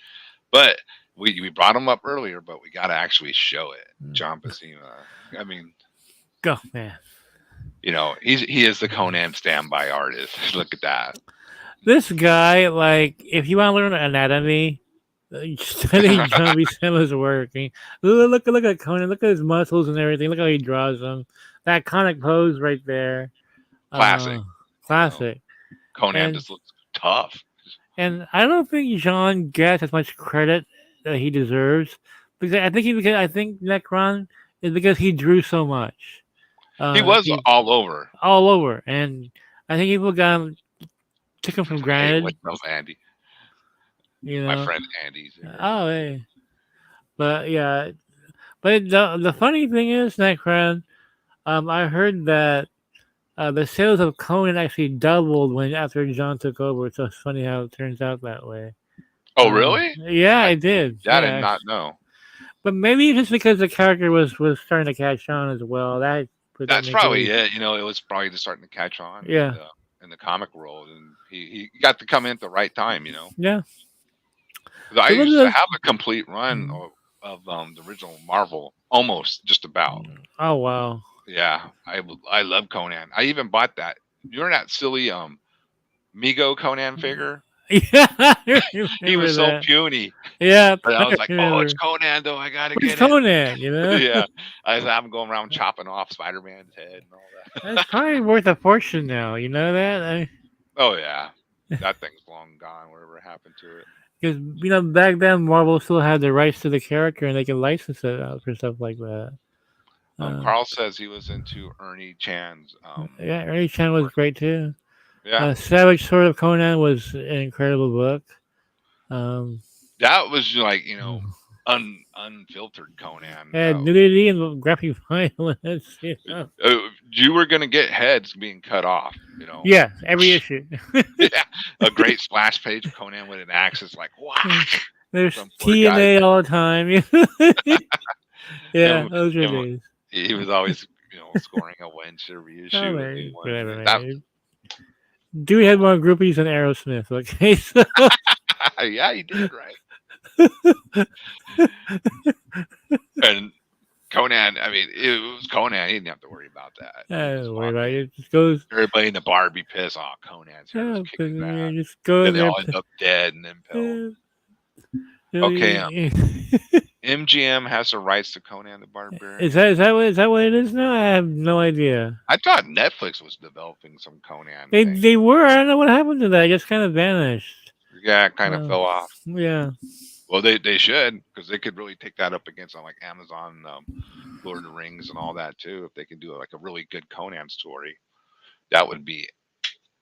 But we brought them up earlier, but we got to actually show it. John Buscema. I mean, Go man. he is the Conan standby artist. Look at that. This guy, like, if you want to learn anatomy, study John Buscema's work. I mean, look at Conan. Look at his muscles and everything. Look how he draws them. That iconic pose right there. Classic. Uh, You know, Classic. Conan And just looks tough. I don't think John gets as much credit that he deserves because I think Necron is because he drew so much. He was He all over. all over, and I think people took him for Hey, what's granted. up, Andy? You My know. friend Andy's here. Oh, hey. But yeah, but the funny thing is, Necron, I heard that the sales of Conan actually doubled when after John took over. So it's funny how it turns out that way. Oh, really? Yeah, I it did. That I did Yeah, not know. but maybe just because the character was starting to catch on as well. That That's makes it. probably it. It was probably just starting to catch on Yeah, in the comic world, and he got to come in at the right time. yeah. 'Cause I So what used to is? have a complete run of the original Marvel, almost just about. Oh wow. Yeah, I love Conan. I even bought that. You remember that silly Mego Conan figure? Yeah, I He remember was so that. puny, Yeah, but I I was like, "Oh, it's remember. Conan, though. I gotta Where's get it." Conan? Yeah, I was having going around chopping off Spider Man's head and all That's that. probably worth a fortune now. You know that? Oh yeah, that thing's long gone. Whatever happened to it? Because back then Marvel still had the rights to the character and they could license it out for stuff like that. Carl says he was into Ernie Chan's Yeah, Ernie Chan was work. great too. Yeah, Savage Sword of Conan was an incredible book. Um, that was like unfiltered Conan. Had nudity and graphic violence. You were gonna get heads being cut off. Yeah, every issue. Yeah, a great splash page of Conan with an axe is like, wow. There's Some poor guy. TNA all the time. Yeah, Him, those were him, days. he was always scoring a winch every Oh issue and he man, won. whatever, That man. Dude had more groupies than Aerosmith. Okay, so yeah, he did right. And Conan, I mean, it was Conan. He didn't have to worry about that. He just don't worry walked about in. it. It just goes. Everybody in the bar would be pissed. Oh, Conan's here, Yeah, just because kicking back. just go in Then they there. all end up dead and impaled. Yeah, Okay, yeah. MGM has the rights to Conan the Is Barbarian. that what it is now? I have no idea. I thought Netflix was developing some Conan thing. They were. I don't know what happened to that. It just kind of vanished. Yeah, it kind of fell off. Yeah. Well, they should because they could really take that up against like Amazon, Lord of the Rings, and all that too. If they can do like a really good Conan story, that would be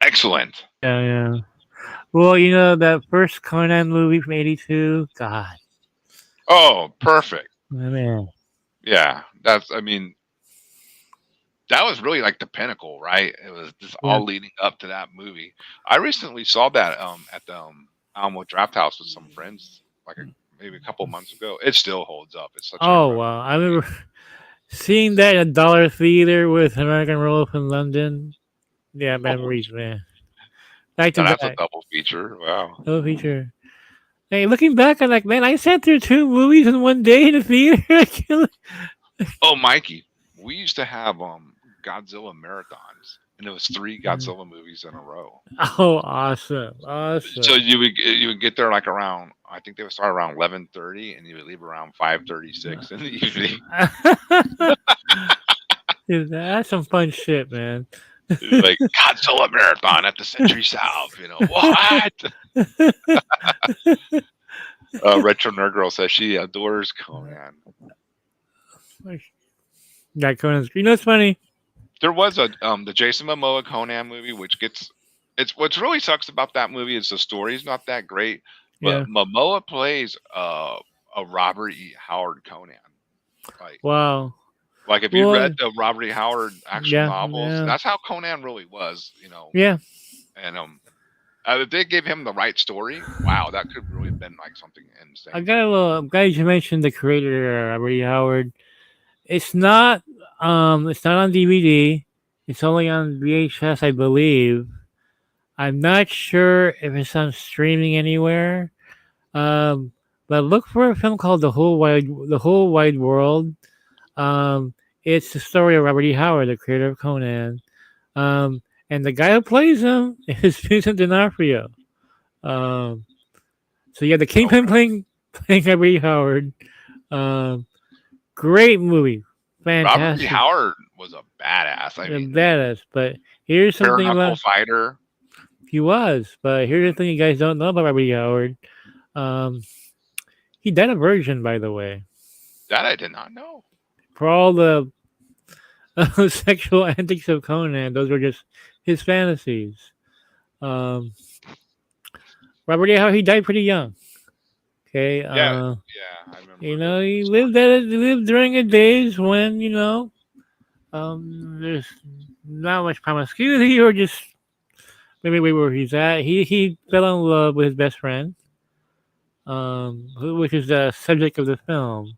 excellent. Yeah, yeah. Well, that first Conan movie from '82. God, Oh, perfect. man. Yeah, that's. I mean, that was really like the pinnacle, right? It was just Yeah. all leading up to that movie. I recently saw that at the Alamo Draft House with some friends, like maybe a couple months ago. It still holds up. It's such an Oh incredible wow! I movie. remember seeing that in a dollar theater with American Werewolf in London. Yeah, Holy memories, man. back to Now that's a back. double feature. Wow. Double feature. Hey, looking back, I'm like, man, I sat through two movies in one day in the theater. I can't- Oh, Mikey, we used to have Godzilla marathons, and it was three Godzilla movies in a row. Oh, awesome, So awesome. you would get there like around, I think they would start around 11:30, and you would leave around 5:36 in the evening. Dude, that's some fun shit, man. Like Godzilla marathon at the Century South. What? Retro Nerd Girl says she adores Conan. Yeah, Conan's. You know, it's funny. There was the Jason Momoa Conan movie, which gets it's what's really sucks about that movie is the story's not that great, but Yeah. Momoa plays a Robert E. Howard Conan. Like Wow. like if you read Well, the Robert E. Howard actual yeah, novels, yeah, that's how Conan really was. yeah. And if they gave him the right story, wow, that could really have been like something I insane. got a little. I'm glad you mentioned the creator, Robert Howard. It's not. It's not on DVD. It's only on VHS, I believe. I'm not sure if it's on streaming anywhere. Um, but look for a film called The Whole Wide World. Um, it's the story of Robert E. Howard, the creator of Conan. Um, and the guy who plays him is Vincent D'Onofrio. Um, so yeah, the Kingpin Okay. playing Robert E. Howard. Um, great movie, Robert E. fantastic, Howard was a badass. I mean, badass. But here's bare something knuckle about fighter. he was. But here's the thing you guys don't know about Robert E. Howard. Um, he died a virgin, by the way, That I did not know. for all the sexual antics of Conan. Those were just his fantasies. Um, Robert E. Howard, he died pretty young. Okay. Yeah, yeah, I You remember know, the he story. lived during the days when there's not much promiscuity or just maybe where he's at. He fell in love with his best friend, which is the subject of the film.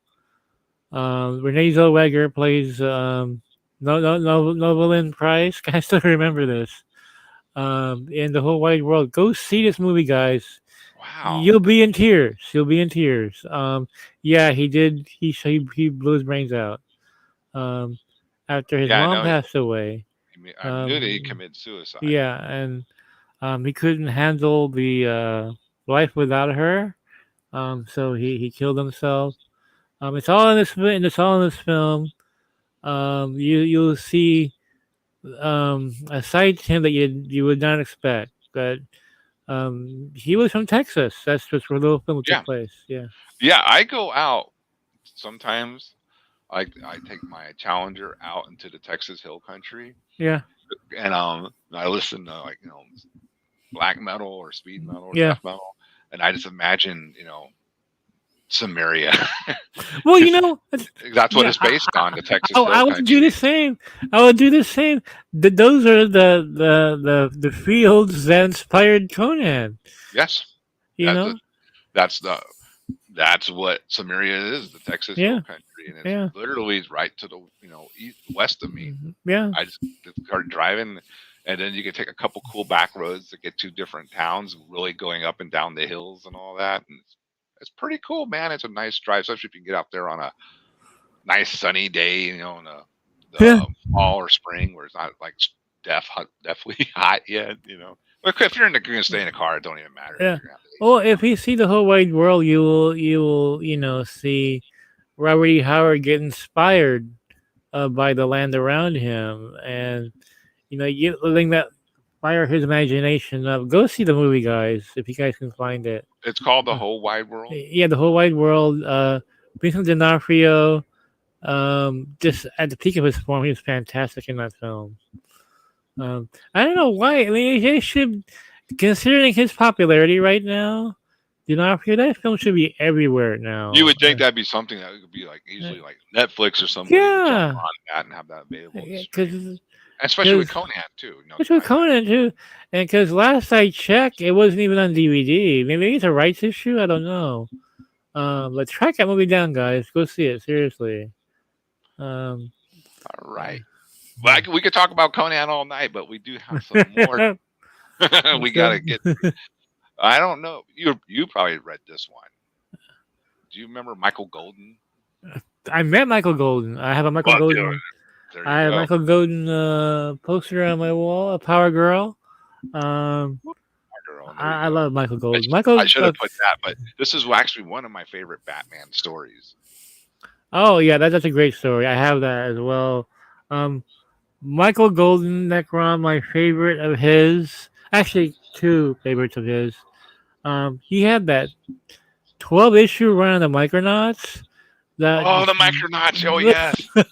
Renee Zellweger plays no Novelyn Price. I still remember this. In the whole wide world, go see this movie, guys. Wow. You'll be in tears. You'll be in tears. Yeah, he did. He blew his brains out. Um, after his Yeah, I mom know. passed away. I knew that he Um, committed suicide. yeah, and he couldn't handle the life without her. So he killed himself. It's all in this. It's all in this film. You'll see a side to him that you would not expect. But he was from Texas. That's just where the little film took Yeah, place. Yeah, yeah. I go out sometimes. I take my Challenger out into the Texas Hill Country, yeah, and I listen to like black metal or speed metal or yeah. death metal, and I just imagine Samaria Well, because that's what yeah, it's based on, the Texas I Hill would do the Country. same. I would do the same. Those are the fields that inspired Conan. Yes, You that's know? that's the that's what Samaria is, the Texas Hill Yeah, Country, and it's yeah, literally right to the east west of me. yeah, I just started driving, and then you can take a couple cool back roads to get to different towns, really going up and down the hills and all that. And it's pretty cool, man. It's a nice drive, especially if you can get out there on a nice sunny day, in yeah, the fall or spring where it's not like definitely hot yet. But if you're going to stay in a car, it don't even matter if yeah. you're going to have the Well, AC if on. you see the whole wide world, you will see Robert E. Howard get inspired by the land around him, and you letting that fire his imagination up. Go see the movie, guys, if you guys can find it. It's called the Uh, whole wide world. yeah, the whole wide world. Vincent D'Onofrio, just at the peak of his form, he was fantastic in that film. I don't know why. I mean, he should, considering his popularity right now, D'Onofrio, that film should be everywhere You now. would think that'd be something that could be like easily like Netflix or somebody would jump Yeah, on that and have that available to stream. because Especially with because Conan too. which The was guy that Conan too, and because last I checked, it wasn't even on DVD. Maybe it's a rights issue. I don't know. But track that movie down, guys. Go see it seriously. Um, all right. Well, we could talk about Conan all night, but we do have some more We So gotta get. I don't know. You probably read this one. Do you remember Michael Golden? I met Michael Golden. I have a Michael Well, yeah, Golden. there I you have a go. Michael Golden poster on my wall. A Power Girl. Um, Girl, there you I go. love Michael I, Golden. I Michael. should have put that, but this is actually one of my favorite Batman stories. Oh yeah, that's a great story. I have that as well. Um, Michael Golden Necron, my favorite of his. Actually, two favorites of his. He had that 12 issue run of the Micronauts that Oh, the Micronauts. Oh, just, yes.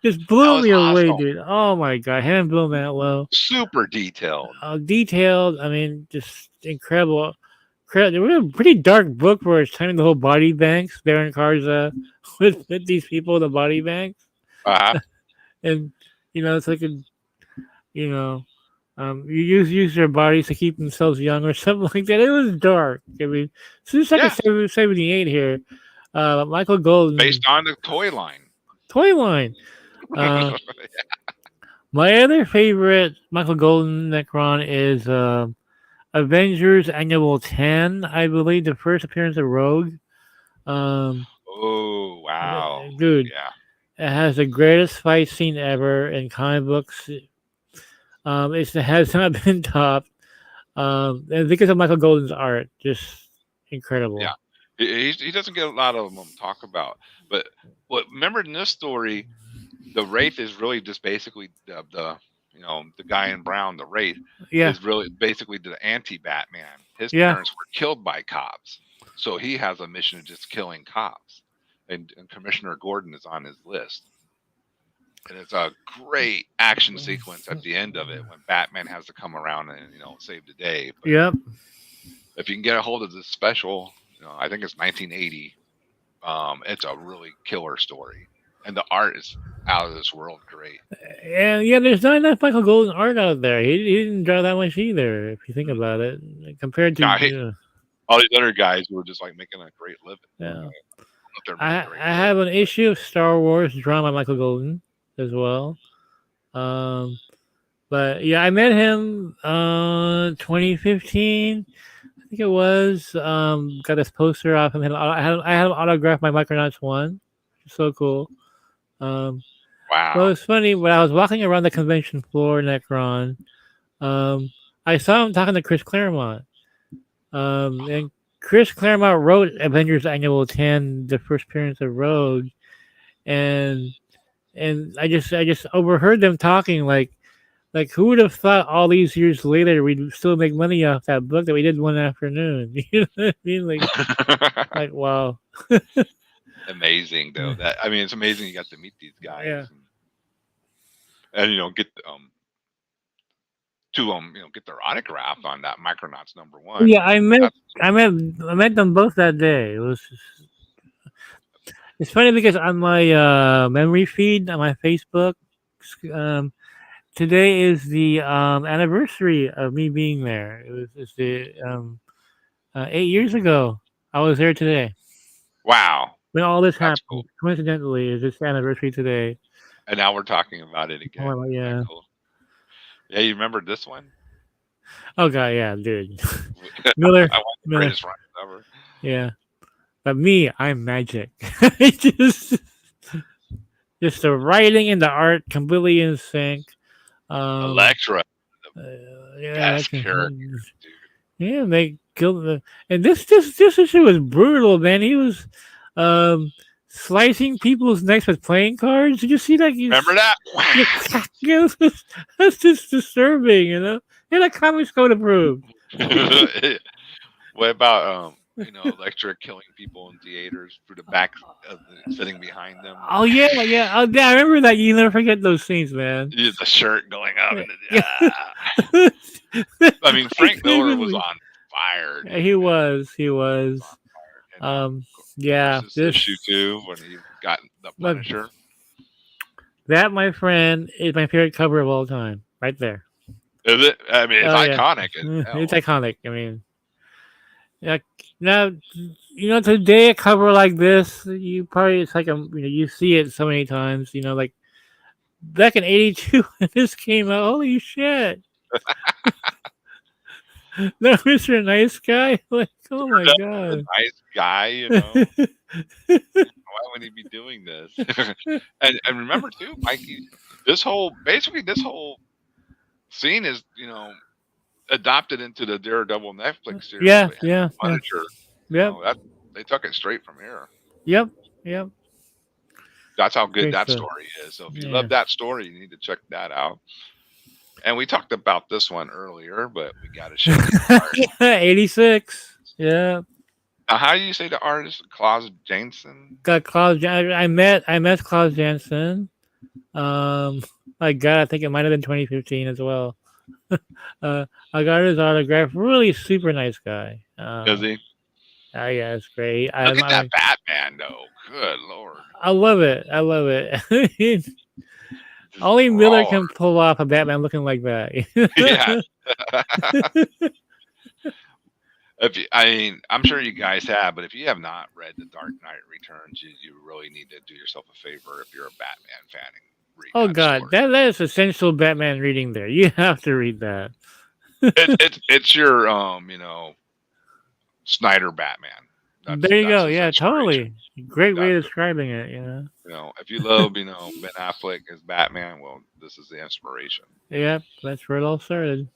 just That blew was me away, awesome. dude. Oh my god, him and Bill Mantlo, Super detailed. detailed. I mean, just incredible. It was a pretty dark book where it's telling the whole body banks. They're in cars with these people in the body banks, Uh-huh. and it's like you know you use their bodies to keep themselves young or something like that. It was dark. I mean, so it's like a Yeah. 78 here. Michael Golden Based on the toy line. toy line. Uh, my other favorite Michael Golden Necron is Avengers Annual 10. I believe the first appearance of Rogue. Um, Oh, wow. dude, Yeah. it has the greatest fight scene ever in comic books. It has not been topped. And because of Michael Golden's art, just Yeah. incredible. He doesn't get a lot of them talk about. But remember in this story, the Wraith is really just basically the guy in brown, the Wraith, Yeah, is really basically the anti-Batman. His yeah, parents were killed by cops, so he has a mission of just killing cops, and Commissioner Gordon is on his list. And it's a great action sequence at the end of it when Batman has to come around and save the day. But yep. if you can get a hold of this special, I think it's 1980. It's a really killer story, and the art is out of this world great. And yeah, there's not enough Michael Golden art out there. He didn't draw that much either, if you think about it, compared to Now, all these other guys who were just like making a great living. I yeah. don't know if they're making a I great I living, have an but issue of Star Wars drawn by Michael Golden as well. Um, but yeah, I met him 2015. I think it was. Got this poster off him. I had him autographed my Micronauts one. So cool. Um, well, wow. it's funny when I was walking around the convention floor, Necron. Um, I saw him talking to Chris Claremont. And Chris Claremont wrote Avengers Annual 10, the first appearance of Rogue, and I just overheard them talking like who would have thought all these years later we'd still make money off that book that we did one afternoon? You know what I mean? Like wow. Amazing though. That I mean, it's amazing you got to meet these Yeah. guys and get to get their autograph on that Micronauts number Yeah, one. I met That's I met I met them both that day. It's funny because on my memory feed on my Facebook, um, today is the anniversary of me being there. It's the 8 years ago. I was there today wow. when all this That's cool. happened. Coincidentally, is this anniversary today? And now we're talking about it Oh again. my, Isn't that yeah. cool? Yeah, you remember this one? Oh god, yeah, dude. I Miller, want the Miller. greatest run ever. Yeah, but me, I'm magic. It just the writing and the art completely in sync. Um, Electra, yeah, best character, dude. yeah, they killed the and this issue was brutal, man. He was um slicing people's necks with playing cards. Did you see that? Remember that? Yeah, yeah, that's just disturbing, you know. And a comics code approved. What about Electra killing people in theaters through the back of sitting behind them? Oh yeah, yeah, oh, yeah. I remember that. You never forget those scenes, man. The shirt going up, Yeah, and yeah. I mean, Like, Frank Miller was on fire, yeah, dude. he Man, was, he he was was. on fire. And of course, Yeah, this issue this too when he got the look Punisher. that, my friend, is my favorite cover of all time, right there. Is it? I mean, it's Oh yeah, iconic as it's hell. iconic. I mean, yeah. Now, today a cover like this, you probably it's like you see it so many times. Like back in '82 when this came out. Holy shit! No, Mr. Nice Guy. Like, oh my That's a god. nice guy, you know. Why would he be doing this? And remember too, Mikey, this whole scene is, adopted into the Daredevil Netflix series Yeah, with yeah, yeah. Punisher. Yep, That they took it straight from here. yep, yep. That's how good Great that stuff. story is. So if you Yeah. love that story, you need to check that out. And we talked about this one earlier, but we got to show you the art. Yeah, 86. Yeah. Now, how do you say the artist? Klaus Janson? Got Klaus. I met Klaus Janson. Um, my God, I think it might have been 2015 as well. Uh, I got his autograph. Really super nice guy. Is he? Yeah, it's great. Look at that Batman, though. Good lord. I love it. I love it. Just Only Miller brawler. can pull off a Batman looking like that. Yeah. I mean, I'm sure you guys have, but if you have not read The Dark Knight Returns, you really need to do yourself a favor if you're a Batman fan and read Oh that God, story. that is essential Batman reading there. You have to read that. It's your Snyder Batman. There you That's go. his Yeah, inspiration. totally. Great way That's of describing it. Yeah. if you love Ben Affleck as Batman, well, this is the inspiration. Yep, that's where it all started.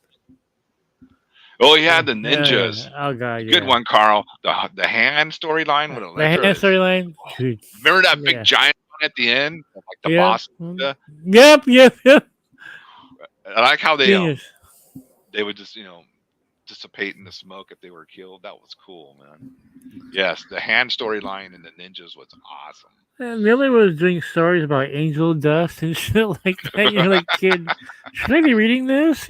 Oh, he Yeah, had the yeah, ninjas. yeah. Oh God, Good yeah. one, Carl. The hand storyline with The hand Electra is. storyline. Dude, Remember that big yeah. giant one at the end, like the Yep. boss. Ninja? Yep. Yep. Yep. I like how Genius. they would just dissipate in the smoke if they were killed. That was cool, man. Yes, the hand storyline and the ninjas was awesome. And Miller was doing stories about angel dust and shit like that. You're like, kid, should I be reading this?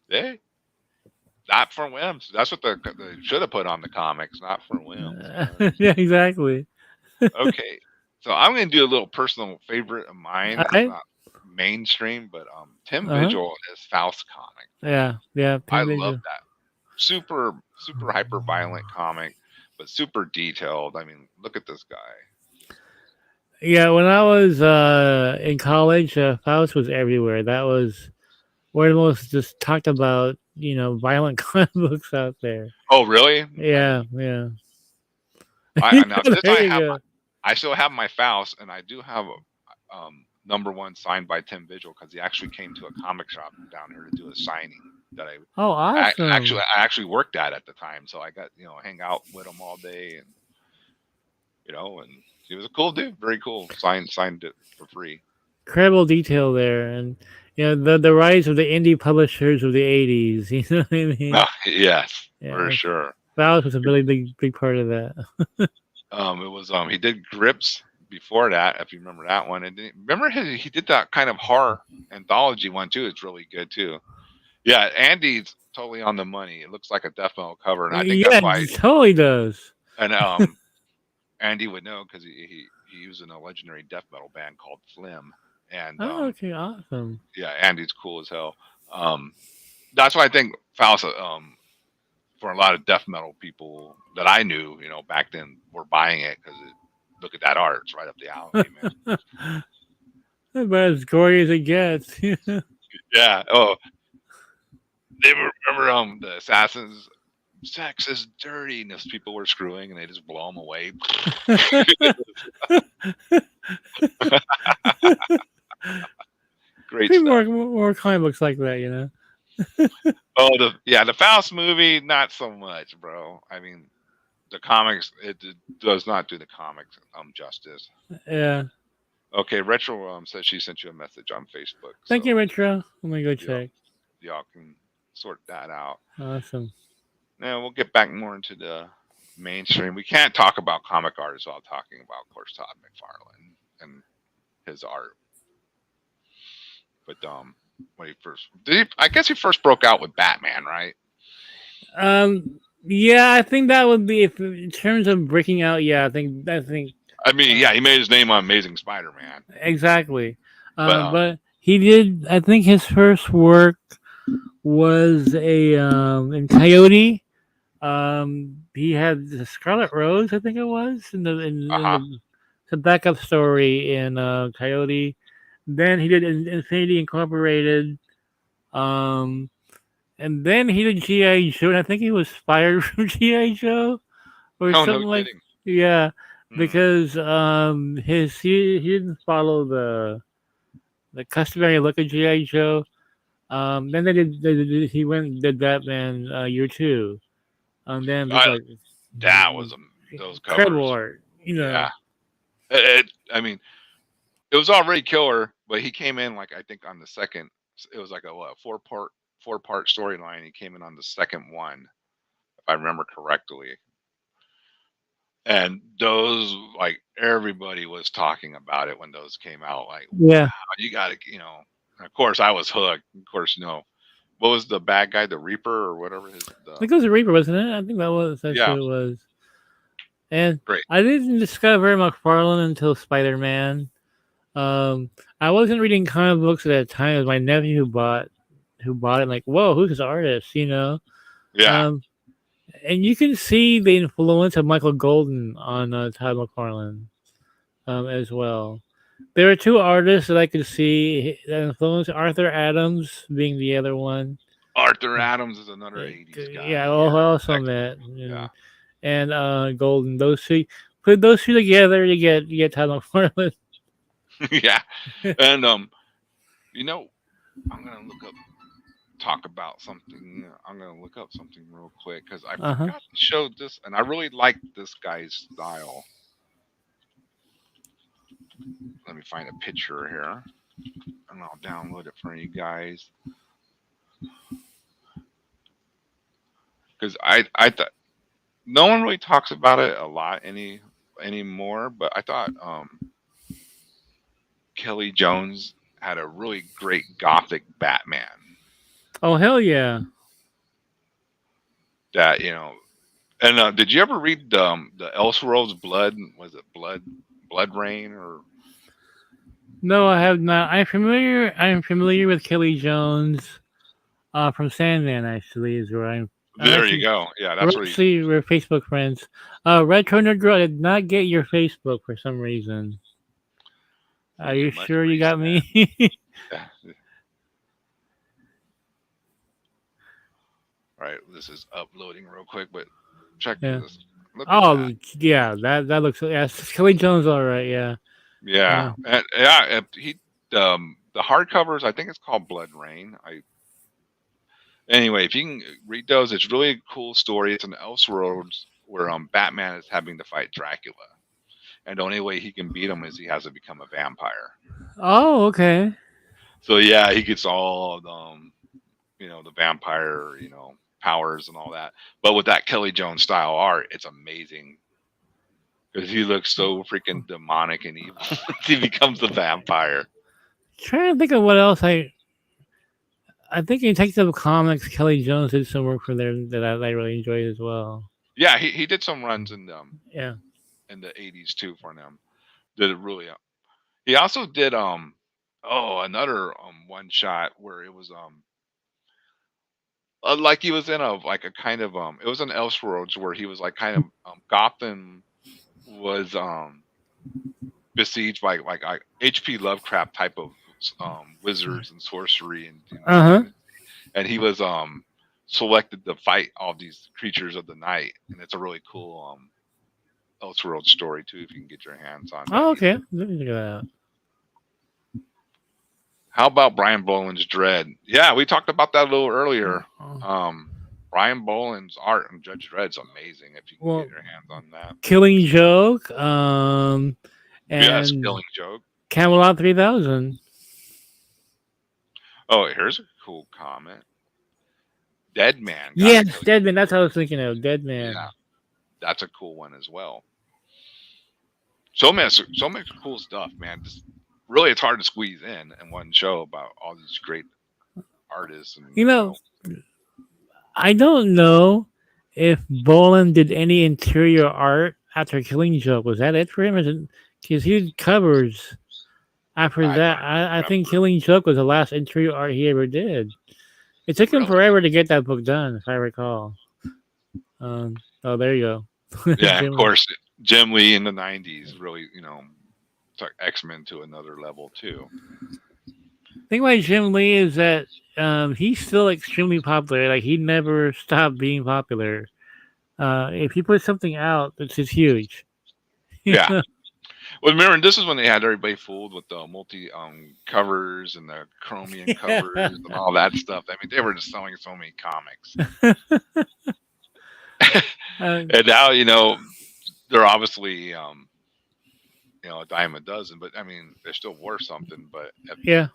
Hey, not for whims. That's what they should have put on the comics, not for whims, man. Yeah, exactly. Okay, so I'm going to do a little personal favorite of mine. All It's right. not mainstream, but Tim Uh huh. Vigil and his Faust comic. Yeah. Yeah. I Tim love Vigil. that. Super, super hyper violent comic, but super detailed. I mean, look at this guy. Yeah. When I was in college, Faust was everywhere. That was one of the most just talked about, violent comic books out there. Oh, really? Yeah. Yeah. Now this There you go. I still have my Faust, and I do have a number one signed by Tim Vigil because he actually came to a comic shop down here to do a signing that Oh, awesome. I actually worked at the time, so I got hang out with him all day, and he was a cool dude, very cool. Signed it for free. Incredible detail there, and the rise of the indie publishers of the '80s. You know what I mean? Yes, for Yeah, sure. Faust was a really big part of that. It was he did Grips before that, if you remember that one, and remember he did that kind of horror anthology one too. It's really good too. Yeah, Andy's totally on the money. It looks like a death metal cover, and I think Yeah, that's why. it totally does. And Andy would know because he was in a legendary death metal band called Flim, and Oh, okay, awesome. yeah, Andy's cool as hell. Um, that's why I think Faust, for a lot of death metal people that I knew, back then, were buying it because look at that art; it's right up the alley, man. About as gory as it gets. Yeah. Oh, they remember the assassins. Sex is dirty, and those people were screwing, and they just blow them away. Great Maybe stuff. more comic books like that. Oh, the Faust movie, not so much, bro. I mean, the comics, it does not do the comics justice. Yeah. Okay, Retro says she sent you a message on Facebook, Thank you, so Retro. I'm gonna go y'all, check. y'all can sort that out. Awesome. Now we'll get back more into the mainstream. We can't talk about comic artists without talking about, of course, Todd McFarlane and his art. But when he first I guess he first broke out with Batman, right? Yeah, I think that would be if in terms of breaking out. Yeah, I think I mean, yeah, he made his name on Amazing Spider-Man, exactly. but But he did. I think his first work was a in Coyote. He had the Scarlet Rose, I think it was, in uh-huh. the backup story in Coyote. Then he did Infinity Incorporated, um, and then he did GI Joe, and I think he was fired from GI Joe or Oh, no something like. kidding. Yeah, Hmm. because he didn't follow the customary look of GI Joe. Then he went and did Batman year two. Then people I, like that was those incredible covers. art, Yeah. I mean, it was already killer, but he came in like I think on the second. It was like a what, four part storyline. He came in on the second one, if I remember correctly. And those, like, everybody was talking about it when those came out. Like, Yeah. wow, you got to. Of course, I was hooked. Of course, what was the bad guy, the Reaper or whatever his I the think it was a Reaper, wasn't it? I think that's yeah, what it was. And great. I didn't discover McFarlane until Spider Man. Um, I wasn't reading comic books at that time. It was my nephew who bought it. Like, whoa, who's this artist? Yeah, Um, and you can see the influence of Michael Golden on Todd McFarlane as well. There are two artists that I could see that influence. Arthur Adams being the other one. Arthur Adams is another '80s Yeah, guy. Yeah, also X met Men. Yeah, and Golden. Those two, put those two together, you get Todd McFarlane. yeah. And you know, I'm gonna talk about something. I'm gonna look up something real quick because I Uh huh. forgot to show this, and I really like this guy's style. Let me find a picture here, and I'll download it for you guys. Because I thought no one really talks about it a lot anymore, but I thought Kelly Jones had a really great gothic Batman Oh hell yeah! that. And did you ever read the Elseworlds Blood? Was it Blood Rain or No, I have not. I'm familiar with Kelly Jones from Sandman. Actually, is where I'm there you actually go. Yeah, we're that's where he. actually we're Facebook friends. Retro Nerd Girl, I did not get your Facebook for some reason. Are You you must sure you got resend. me? Yeah. All right, this is uploading real quick, but check Yeah. this. Look at that. Oh yeah, that looks yeah. Kelly Jones, all right. Yeah. Yeah, Uh, and yeah, the hardcovers. I think it's called Blood Rain. I Anyway, if you can read those, it's really a cool story. It's an Elseworlds where Batman is having to fight Dracula, and the only way he can beat him is he has to become a vampire. oh okay. So yeah, he gets all of the vampire powers and all that. But with that Kelly Jones style art, it's amazing because he looks so freaking demonic and evil. He becomes a vampire. Trying to think of what else I think in Detective Comics, Kelly Jones did some work for there that I really enjoyed as well. Yeah, he did some runs Yeah. in the '80s too for them. Did it really. He also did another one shot where it was like he was in a kind of it was an Elseworlds where he was like kind of Gotham was besieged by like H.P. Lovecraft type of wizards and sorcery Uh huh. and he was selected to fight all these creatures of the night, and it's a really cool Elseworld story too if you can get your hands on that. Oh, He's okay. Let me look at that. How about Brian Boland's Dread? Yeah, we talked about that a little earlier. Oh, Um, Brian Boland's art on Judge Dredd's amazing if you can get well, your hands on that. Killing Joke, Yes, and Killing Joke. Camelot 3000. Oh, here's a cool comment. Dead Man. Gotta Yes, kill you. Deadman. That's what I was thinking of. Yeah, Deadman. that's a cool one as well. So much cool stuff, man. Just really, it's hard to squeeze in one show about all these great artists and You know, I don't know if Boland did any interior art after Killing Joke. Was that it for him? Because he did covers after I that. don't I think remember Killing Joke was the last interior art he ever did. It took him really. forever to get that book done, if I recall. Oh, there you go. Yeah, of Jim. course, Jim Lee in the '90s really took X Men to another level too. thing about Jim Lee is that he's still extremely popular. Like he never stopped being popular. If he puts something out, it's just huge. Yeah. Well, remember, this is when they had everybody fooled with the multi covers and the chromium Yeah. covers and all that stuff. I mean, they were just selling so many comics, uh, and now they're obviously a dime a dozen. But I mean, they're still worth something. But yeah.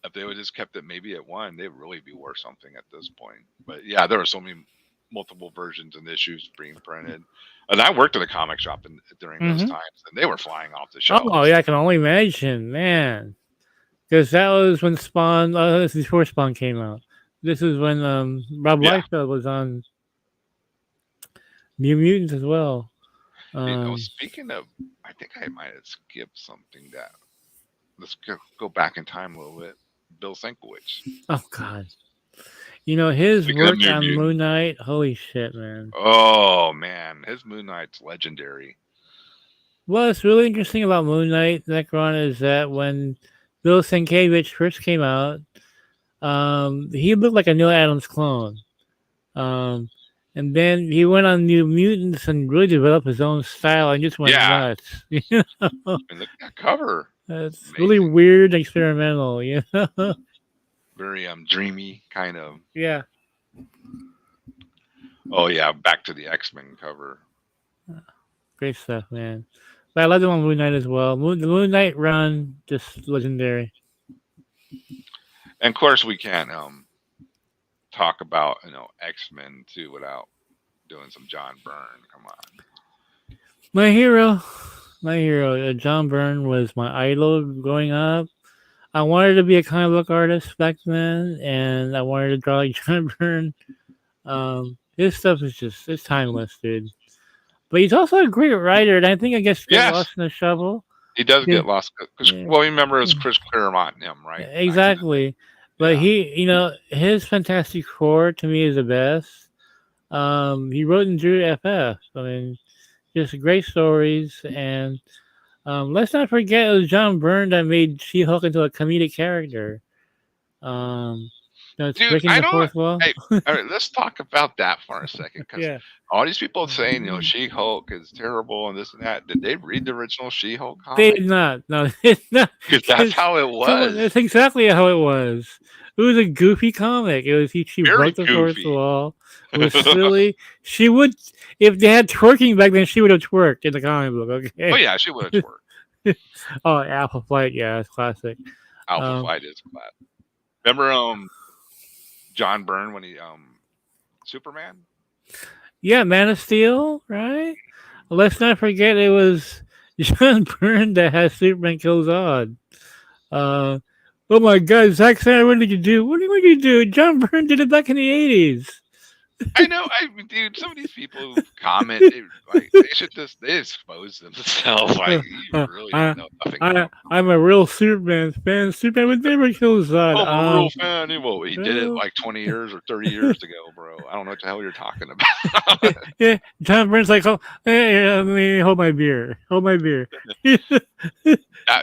if they would just kept it maybe at one, they'd really be worth something at this point. But yeah, there were so many multiple versions and issues being printed. And I worked at a comic shop during those Hmm. times, and they were flying off the Oh shelves. yeah, I can only imagine, man. Because that was when Spawn. This is before Spawn came out. This is when Rob Yeah. Liefeld was on New Mutants as well. Um, Speaking of, I think I might have skipped something that. Let's go back in time a little bit. Bill Sienkiewicz. oh God, his Speaking of work New on Mutant. Moon Knight. Holy shit, man. Oh man, his Moon Knight's legendary. What's really interesting about Moon Knight, Necron, is that when Bill Sienkiewicz first came out, he looked like a Neil Adams clone. Um, and then he went on New Mutants and really developed his own style and just went Yeah, nuts. and look at that cover. It's really Amazing. weird and experimental. Very dreamy kind of. Yeah. Oh yeah, back to the X-Men cover. Great stuff, man. But I love the one Moon Knight as well. The Moon Knight run, just legendary. And of course, we can't talk about X-Men too without doing some John Byrne. Come on. My hero, my hero, John Byrne was my idol growing up. I wanted to be a comic book artist back then, and I wanted to draw like John Byrne. His stuff is just it's timeless, dude. But he's also a great writer, and I think I guess get Yes, lost in the shuffle. he does Yeah, get lost because yeah, well, remember it's Chris Claremont and him, right? Back in exactly. But yeah. his Fantastic Four to me is the best. He wrote and drew FF. I mean, just great stories, and let's not forget it was John Byrne that made She-Hulk into a comedic character. Um, it's Dude, breaking I the don't. fourth wall. Hey, all right, let's talk about that for a second, because Yeah. all these people saying, She Hulk is terrible and this and that. Did they read the original She Hulk They comic? did not. No, they did not. Because that's 'Cause, how it come on, was. that's exactly how it was. It was a goofy comic. It was she Very broke the fourth goofy. wall. It was silly. She would, if they had twerking back then, she would have twerked in the comic book. Oh Okay. yeah, she would have twerked. Oh, Apple Flight. Yeah, it's classic. Alpha Um, Flight is class. Remember John Byrne when he Superman? yeah, Man of Steel. Right. Let's not forget it was John Byrne that has Superman kill Zod. Uh, oh my God, Zack Snyder, what did you do? What did you do? John Byrne did it back in the 80s. I know, dude. Some of these people who comment, like they should just they expose themselves. Like you really I, don't know nothing about. I'm a real Superman fan. Superman would never kill Zod. I'm a real fan. Well, he did it Uh, like 20 years or 30 years ago, bro. I don't know what the hell you're talking about. yeah, John Byrne's like, oh, hey, let me hold my beer. Hold my beer.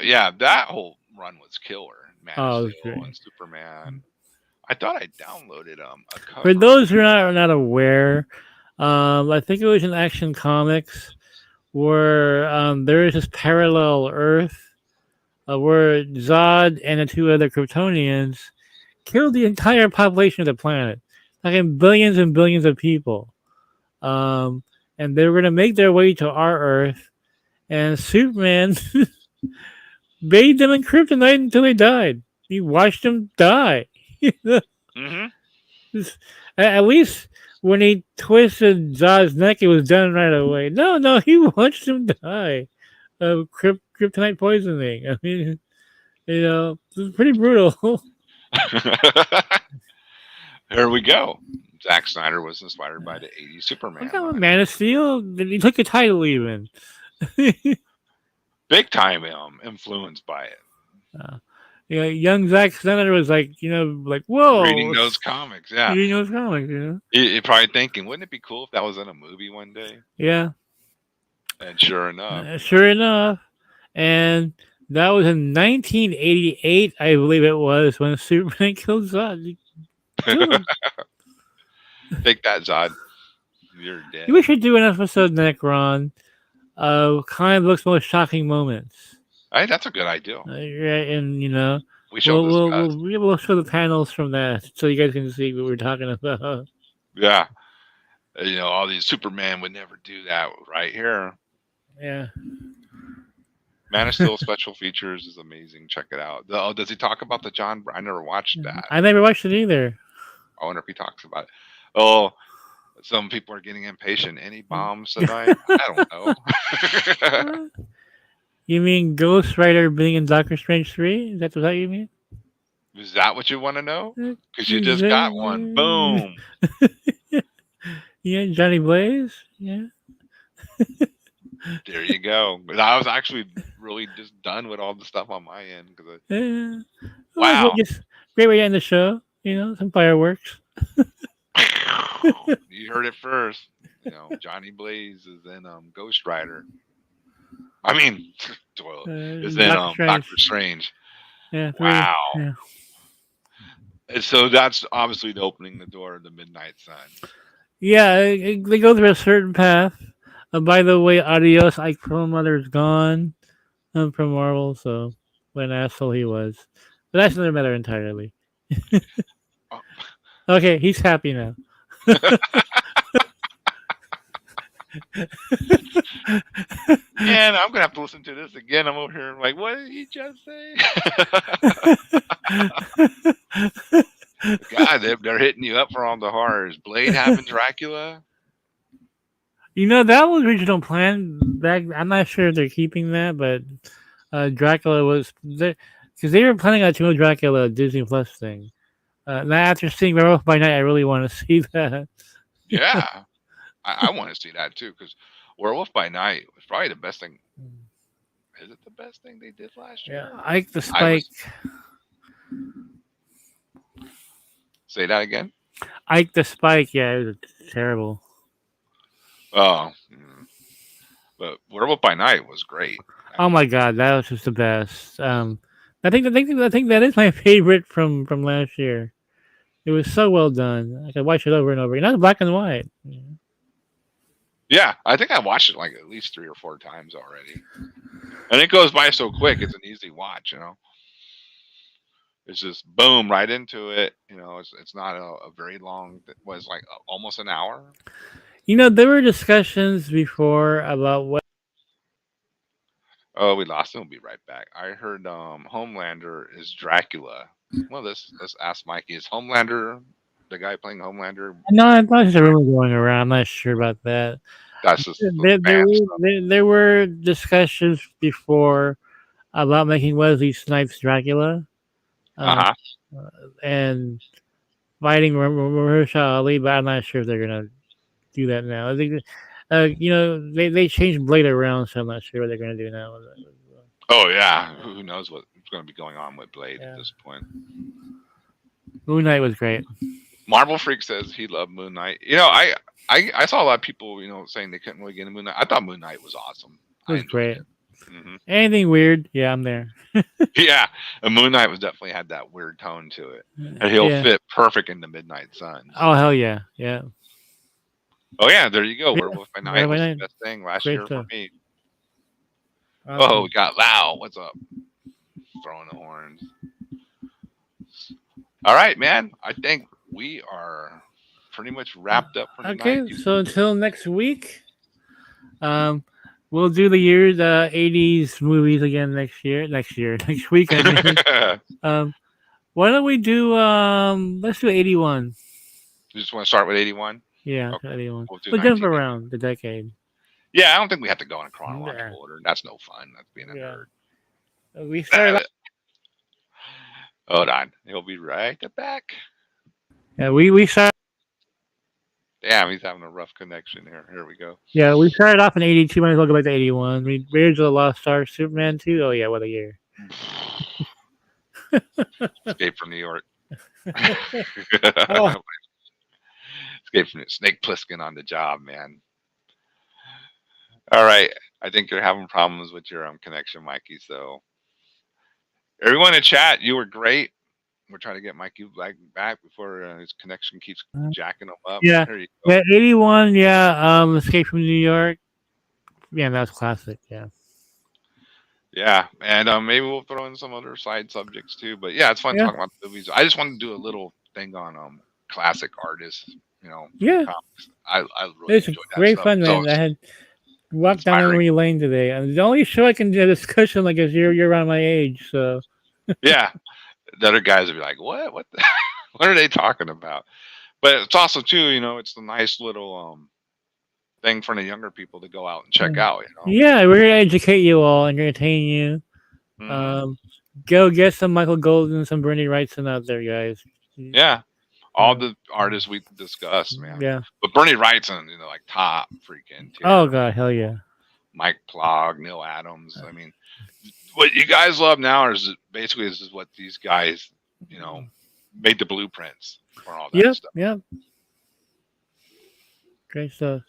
Yeah, that whole run was killer. Man of Oh, it was Steel great. and Superman. I thought I downloaded a For cover. those who are not aware, I think it was in Action Comics where there is this parallel Earth where Zod and the two other Kryptonians killed the entire population of the planet, like in billions and billions of people. Um, and they were going to make their way to our Earth, and Superman bathed them in kryptonite until they died. He watched them die. Hmm. At least when he twisted Zod's neck, it was done right away. No, no, he watched him die of kryptonite poisoning. I mean, it was pretty brutal. Here we go. Zack Snyder was inspired by the 80s Look Superman at run. Man of Steel. He took a title even. Big time influenced by it. uh, young Zack Snyder was like, like, whoa, Reading those comics, yeah. reading those comics, You're probably thinking, wouldn't it be cool if that was in a movie one day? Yeah, And sure enough, sure enough. And That was in 1988, I believe it was, when Superman killed Zod. Killed him. Take that, Zod. You're dead. We should do an episode, Necron, of comic books' most shocking moments. Hey, that's a good idea. Right, and We shall discuss. we'll show the panels from that so you guys can see what we're talking about. Yeah. All these Superman would never do that right here. Yeah. Man of Steel special features is amazing. Check it out. Oh, does he talk about the John? I never watched that. I never watched it either. I wonder if he talks about it. Oh, some people are getting impatient. Any bombs tonight? I don't know. You mean Ghost Rider being in Doctor Strange 3? Is that what you mean? Is that what you want to know? Because you just got one. Boom. Yeah, Johnny Blaze. Yeah. There you go. But I was actually really just done with all the stuff on my end. Yeah. Well, Wow. just great way to end the show. Some fireworks. You heard it first. Johnny Blaze is in Ghost Rider. I mean, is in Doctor Strange. Doctor Strange. Yeah. Wow. Yeah. And so that's obviously the opening the door of the Midnight Sun. Yeah, they go through a certain path. By the way, adios, Ike Perlmutter's gone from Marvel, so what an asshole he was. But that's another matter entirely. Oh. Okay, he's happy now. Man, I'm gonna have to listen to this again. I'm over here like, what did he just say? God, they're hitting you up for all the horrors. Blade having Dracula. That was original plan. Back, I'm not sure if they're keeping that, but Dracula was because they were planning on doing Dracula Disney Plus thing. Now after seeing Werewolf by Night, I really want to see that. Yeah, I want to see that too because Werewolf by Night was probably the best thing. Is it the best thing they did last year? Yeah, Ike the Spike. Say that again. Ike the Spike. Yeah, it was terrible. Oh, but Werewolf by Night was great. Oh my god, that was just the best. I think that is my favorite from last year. It was so well done. I could watch it over and over. And that's black and white. Yeah, I think I watched it like at least 3 or 4 times already, and it goes by so quick. It's an easy watch. It's just boom right into it. It's not a very long. It was like almost an hour. There were discussions before about what. Oh, we lost him. We'll be right back. I heard Homelander is Dracula. Well, let's ask Mikey. Is Homelander the guy playing Homelander? No, I thought there's a rumor going around. I'm not sure about that. That's just There were discussions before about making Wesley Snipes Dracula. Uh-huh. And fighting Mahershala Ali, but I'm not sure if they're gonna do that now. I think, they changed Blade around, so I'm not sure what they're gonna do now. Oh yeah, who knows what's going to be going on with Blade at this point? Moon Knight was great. Marvel Freak says he loved Moon Knight. I saw a lot of people saying they couldn't really get into Moon Knight. I thought Moon Knight was awesome. It was great. Mm-hmm. Anything weird? Yeah, I'm there. Yeah, and Moon Knight was definitely had that weird tone to it, and he'll fit perfect in the Midnight Sun. Oh hell yeah, yeah. Oh yeah, there you go. Werewolf by Night was the best thing last year for me. Oh, we got Lau. What's up? Throwing the horns. All right, man. I think we are pretty much wrapped up for tonight. Okay, so until next week, we'll do the 80s movies again next week. I mean. Why don't we do? Let's do 81. You just want to start with 81? Yeah, okay. 81. We'll jump around the decade. Yeah, I don't think we have to go in a chronological order. That's no fun. That's being a nerd. We started. Hold on. He'll be right back. Yeah, we started. Damn, he's having a rough connection here. Here we go. Yeah, we started off in 82. Might as well go back to 81. Raiders of the Lost Ark, Superman 2. Oh, yeah, what a year. Escape from New York. Oh. Escape from Snake Plissken on the job, man. All right. I think you're having problems with your connection, Mikey, so Everyone in chat, you were great. We're trying to get Mikey back before his connection keeps jacking him up. Yeah, Here you go. yeah, 81. Yeah, Escape from New York. Yeah, that's classic. Yeah, Yeah, and maybe we'll throw in some other side subjects too. But yeah, it's fun yeah, talking about the movies. I just wanted to do a little thing on classic artists, from the yeah. comics. I really It's enjoy that great stuff. fun, So man. I it's had walked down inspiring. memory lane today, and the only show I can do a discussion like is you're around my age, so Yeah, the other guys would be like, "What? What? What are they talking about?" But it's also too, it's the nice little thing for the younger people to go out and check mm. out. Yeah, we're gonna educate you all, entertain you. Hmm. Um, go get some Michael Golden, some Bernie Wrightson out there, guys. Yeah, all Uh, the artists we discussed, man. yeah. But Bernie Wrightson, like top freaking Oh tier. god, hell yeah. Mike Plog, Neil Adams. I mean, what you guys love now is basically this is what these guys, you know, made the blueprints for all that Yep, stuff. yep. Great stuff.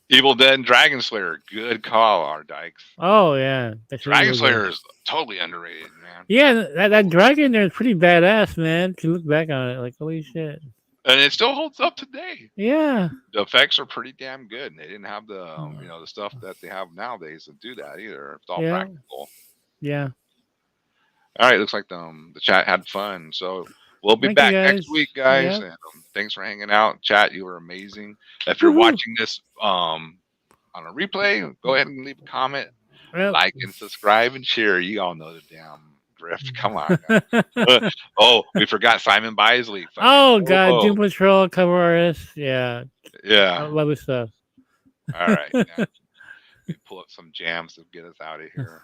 Evil Dead and Dragon Slayer, good call, our dykes. Oh yeah, that's really Dragon really good. Slayer is totally underrated, man. Yeah, that dragon there is pretty badass, man. To look back on it, like holy shit. And it still holds up today. Yeah. The effects are pretty damn good, and they didn't have the Uh, the stuff that they have nowadays to do that either. It's all Yeah, practical. yeah. All right, looks like the chat had fun. So we'll be Thank you back next guys. week, guys. Yep. And thanks for hanging out. Chat, you were amazing. If you're Woohoo. watching this on a replay, go ahead and leave a comment, Yep. like and subscribe and share. You all know the damn drift. Come on now. Oh, we forgot Simon Bisley. Fucking Oh god, Doom Bobo. Patrol cover artist. Yeah, I Yeah. love his stuff. All right. Now, let me pull up some jams to get us out of here.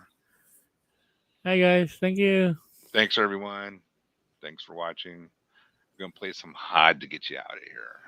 Hi guys, thank you. Thanks everyone. Thanks for watching. We're gonna play some HOD to get you out of here.